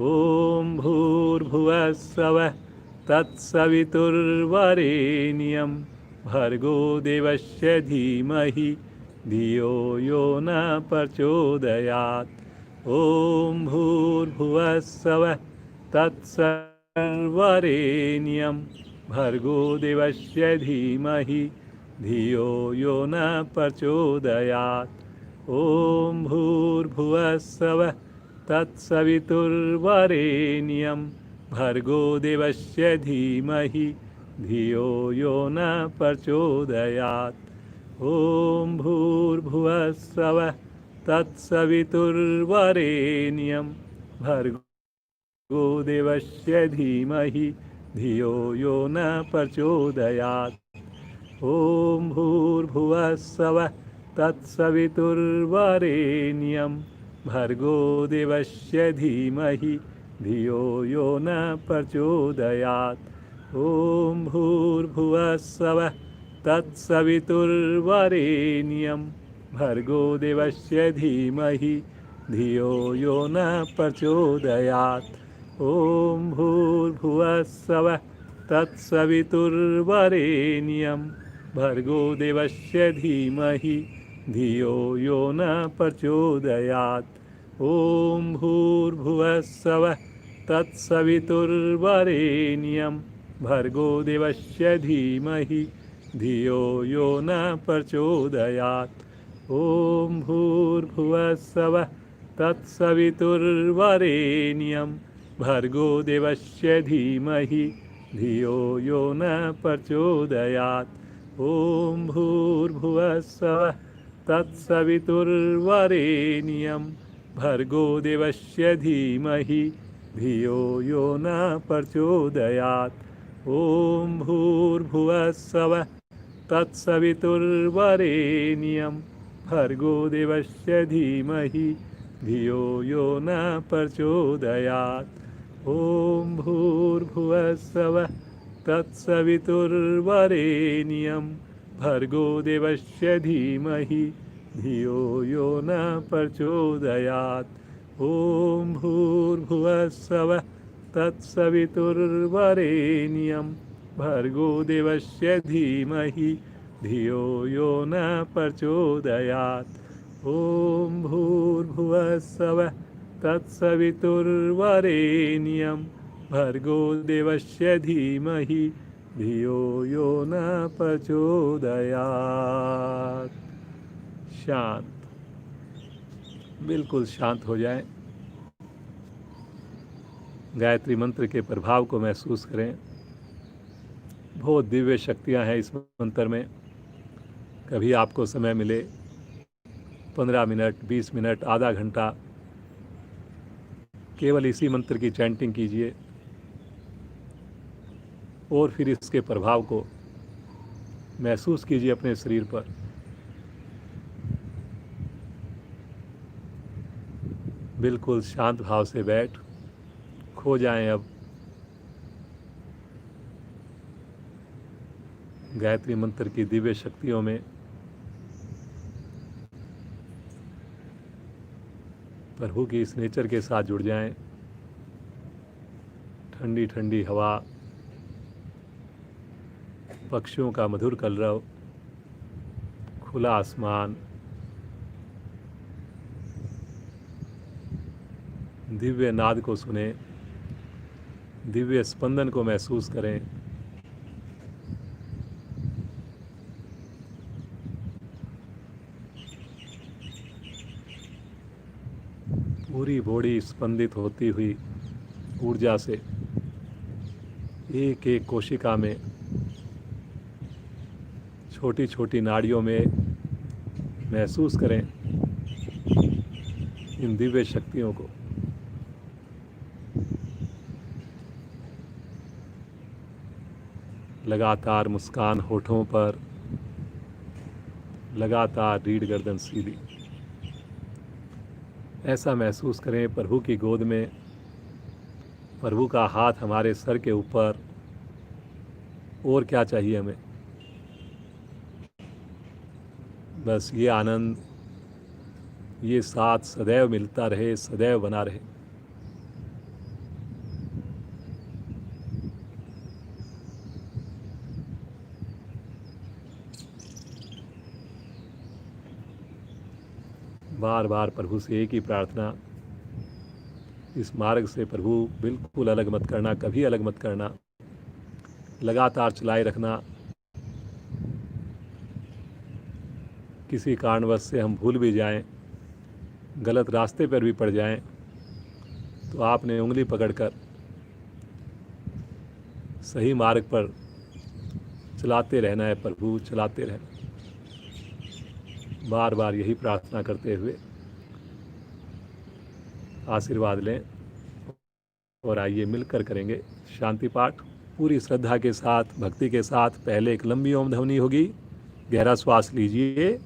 ओम भूर्भुवः स्वः तत्सवितुर्वरेण्यं भर्गो देवस्य धीमहि धियो यो न प्रचोदयात्। ओम भूर्भुवः स्वः तत्सवितुर्वरेण्यं भर्गो देवस्य धीमहि धियो यो न प्रचोदयात्। ओम भूर्भुवः स्वः तत्सवितुर्वरेण्यं भर्गो देवस्य धीमहि धियो यो न प्रचोदयात्। ओम भूर्भुवः स्वः तत्सवितुर्वरेण्यं भर्गो देवस्य धीमहि धियो यो न प्रचोदयात्। ओम भूर्भुवः स्वः तत्सवितुर्वरेण्यं भर्गो देवस्य धीमहि धियो यो न प्रचोदयात्। ओम भूर्भुवः स्वः तत्सवितुर्वरेण्यं भर्गो देवस्य धीमहि धियो यो न प्रचोदयात्। ओम भूर्भुवः स्वः तत्सवितुर्वरेण्यं भर्गो देवस्य धीमहि धियो यो न प्रचोदयात्। ओम भूर्भुवः स्वः तत्सवितुर्वरेण्यं भर्गो देवस्य धीमहि धियो यो न प्रचोदयात्। ॐ भूर्भुवः स्वः तत्सवितुर्वरेण्यं भर्गो देवस्य धीमहि धियो यो न प्रचोदयात्। ॐ भूर्भुवः स्वः तत्सवितुर्वरेण्यं भर्गो देवस्य धीमहि धियो यो न प्रचोदयात्। ॐ भूर्भुवः स्वः तत्सवितुर्वरेण्यं भर्गो देवस्य धीमहि धियो यो न प्रचोदयात्। ॐ भूर्भुवः स्वः तत्सवितुर्वरेण्यं भर्गो देवस्य धीमहि धियो यो न प्रचोदयात्। ॐ भूर्भुवः स्वः तत्सवितुर्वरेण्यं भर्गो देवस्य धीमहि धियो यो न प्रचोदयात्। ॐ भूर्भुवः स्वः तत्सवितुर्वरेण्यं भर्गो देवस्य धीमहि धियो यो न प्रचोदयात्। शांत, बिल्कुल शांत हो जाएं। गायत्री मंत्र के प्रभाव को महसूस करें। बहुत दिव्य शक्तियां हैं इस मंत्र में। कभी आपको समय मिले 15 मिनट, 20 मिनट, आधा घंटा केवल इसी मंत्र की चैंटिंग कीजिए और फिर इसके प्रभाव को महसूस कीजिए अपने शरीर पर। बिल्कुल शांत भाव से बैठ खो जाएं अब गायत्री मंत्र की दिव्य शक्तियों में। प्रभु की इस नेचर के साथ जुड़ जाएं। ठंडी ठंडी हवा, पक्षियों का मधुर कलरव, खुला आसमान, दिव्य नाद को सुने, दिव्य स्पंदन को महसूस करें। पूरी बॉडी स्पंदित होती हुई ऊर्जा से एक एक कोशिका में, छोटी छोटी नाड़ियों में महसूस करें इन दिव्य शक्तियों को। लगातार मुस्कान होठों पर, लगातार रीढ़ गर्दन सीधी। ऐसा महसूस करें प्रभु की गोद में, प्रभु का हाथ हमारे सर के ऊपर। और क्या चाहिए हमें? बस ये आनंद, ये साथ सदैव मिलता रहे, सदैव बना रहे। बार बार प्रभु से एक ही प्रार्थना, इस मार्ग से प्रभु बिल्कुल अलग मत करना, कभी अलग मत करना, लगातार चलाए रखना। किसी कारणवश से हम भूल भी जाएं, गलत रास्ते पर भी पड़ जाएं, तो आपने उंगली पकड़कर सही मार्ग पर चलाते रहना है। प्रभु चलाते रहना, बार बार यही प्रार्थना करते हुए आशीर्वाद लें। और आइए मिलकर करेंगे शांति पाठ पूरी श्रद्धा के साथ, भक्ति के साथ। पहले एक लंबी ओम ध्वनि होगी, गहरा श्वास लीजिए।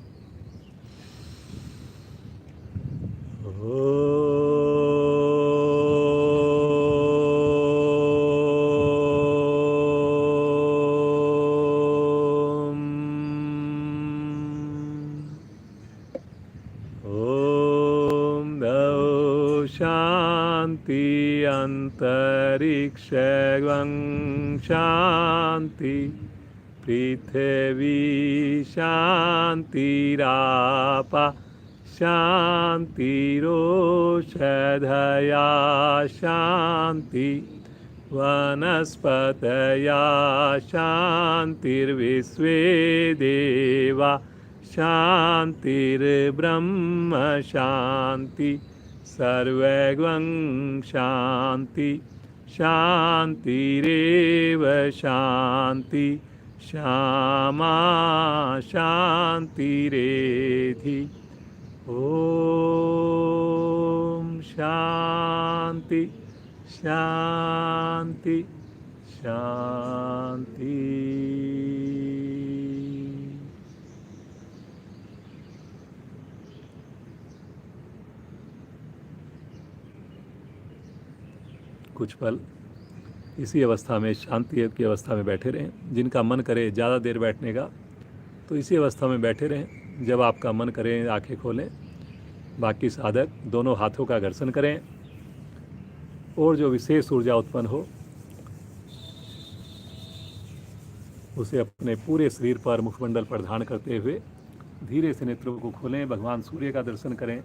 शांति अंतरिक्षं शांति पृथिवी शांतिराप शान्तिरोषधया शान्ति वनस्पतया शान्तिर्विश्वे देवा शान्तिर्ब्रह्म शान्ति सर्वगं शान्ति शान्तिरेव शान्ति श्यामा शान्तिरेधि ॐ शान्ति शान्ति शान्ति। कुछ पल इसी अवस्था में, शांति की अवस्था में बैठे रहें। जिनका मन करे ज़्यादा देर बैठने का तो इसी अवस्था में बैठे रहें। जब आपका मन करे आंखें खोलें। बाकी साधक दोनों हाथों का घर्षण करें और जो विशेष ऊर्जा उत्पन्न हो उसे अपने पूरे शरीर पर, मुखमंडल पर धारण करते हुए धीरे से नेत्रों को खोलें। भगवान सूर्य का दर्शन करें।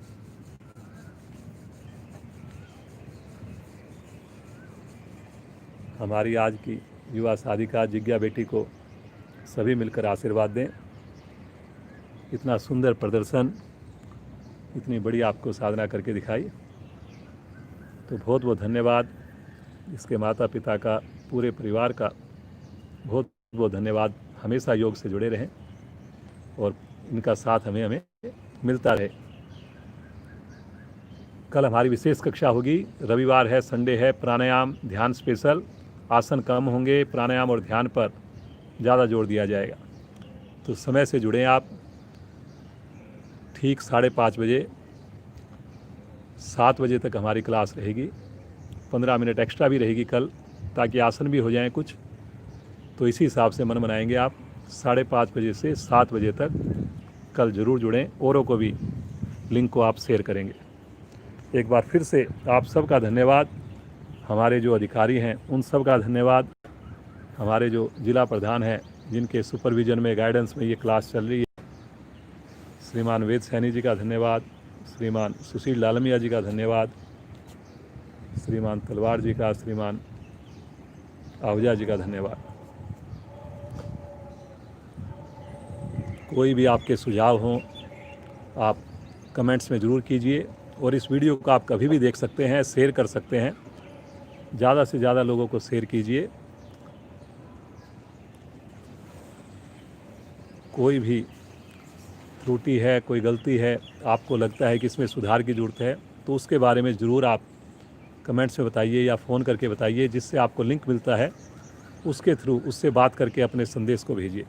हमारी आज की युवा साधिका जिज्ञा बेटी को सभी मिलकर आशीर्वाद दें। इतना सुंदर प्रदर्शन, इतनी बड़ी आपको साधना करके दिखाई, तो बहुत बहुत धन्यवाद। इसके माता पिता का, पूरे परिवार का बहुत बहुत धन्यवाद। हमेशा योग से जुड़े रहें और इनका साथ हमें मिलता रहे। कल हमारी विशेष कक्षा होगी। रविवार है, संडे है, प्राणायाम ध्यान स्पेशल। आसन कम होंगे, प्राणायाम और ध्यान पर ज़्यादा जोर दिया जाएगा। तो समय से जुड़ें आप। ठीक 5:30 बजे, 7 बजे तक हमारी क्लास रहेगी। 15 मिनट एक्स्ट्रा भी रहेगी कल, ताकि आसन भी हो जाएं कुछ। तो इसी हिसाब से मन बनाएंगे आप। 5:30 बजे से 7 बजे तक कल ज़रूर जुड़ें। औरों को भी लिंक को आप शेयर करेंगे। एक बार फिर से आप सबका धन्यवाद। हमारे जो अधिकारी हैं उन सब का धन्यवाद। हमारे जो जिला प्रधान हैं जिनके सुपरविज़न में, गाइडेंस में ये क्लास चल रही है, श्रीमान वेद सैनी जी का धन्यवाद। श्रीमान सुशील लालमिया जी का धन्यवाद। श्रीमान तलवार जी का, श्रीमान आहूजा जी का धन्यवाद। कोई भी आपके सुझाव हों आप कमेंट्स में ज़रूर कीजिए। और इस वीडियो को आप कभी भी देख सकते हैं, शेयर कर सकते हैं। ज़्यादा से ज़्यादा लोगों को शेयर कीजिए। कोई भी त्रुटि है, कोई गलती है, आपको लगता है कि इसमें सुधार की ज़रूरत है, तो उसके बारे में ज़रूर आप कमेंट्स में बताइए या फ़ोन करके बताइए। जिससे आपको लिंक मिलता है उसके थ्रू उससे बात करके अपने संदेश को भेजिए।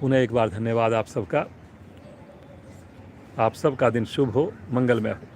पुनः एक बार धन्यवाद आप सबका। आप सबका दिन शुभ हो, मंगलमय हो।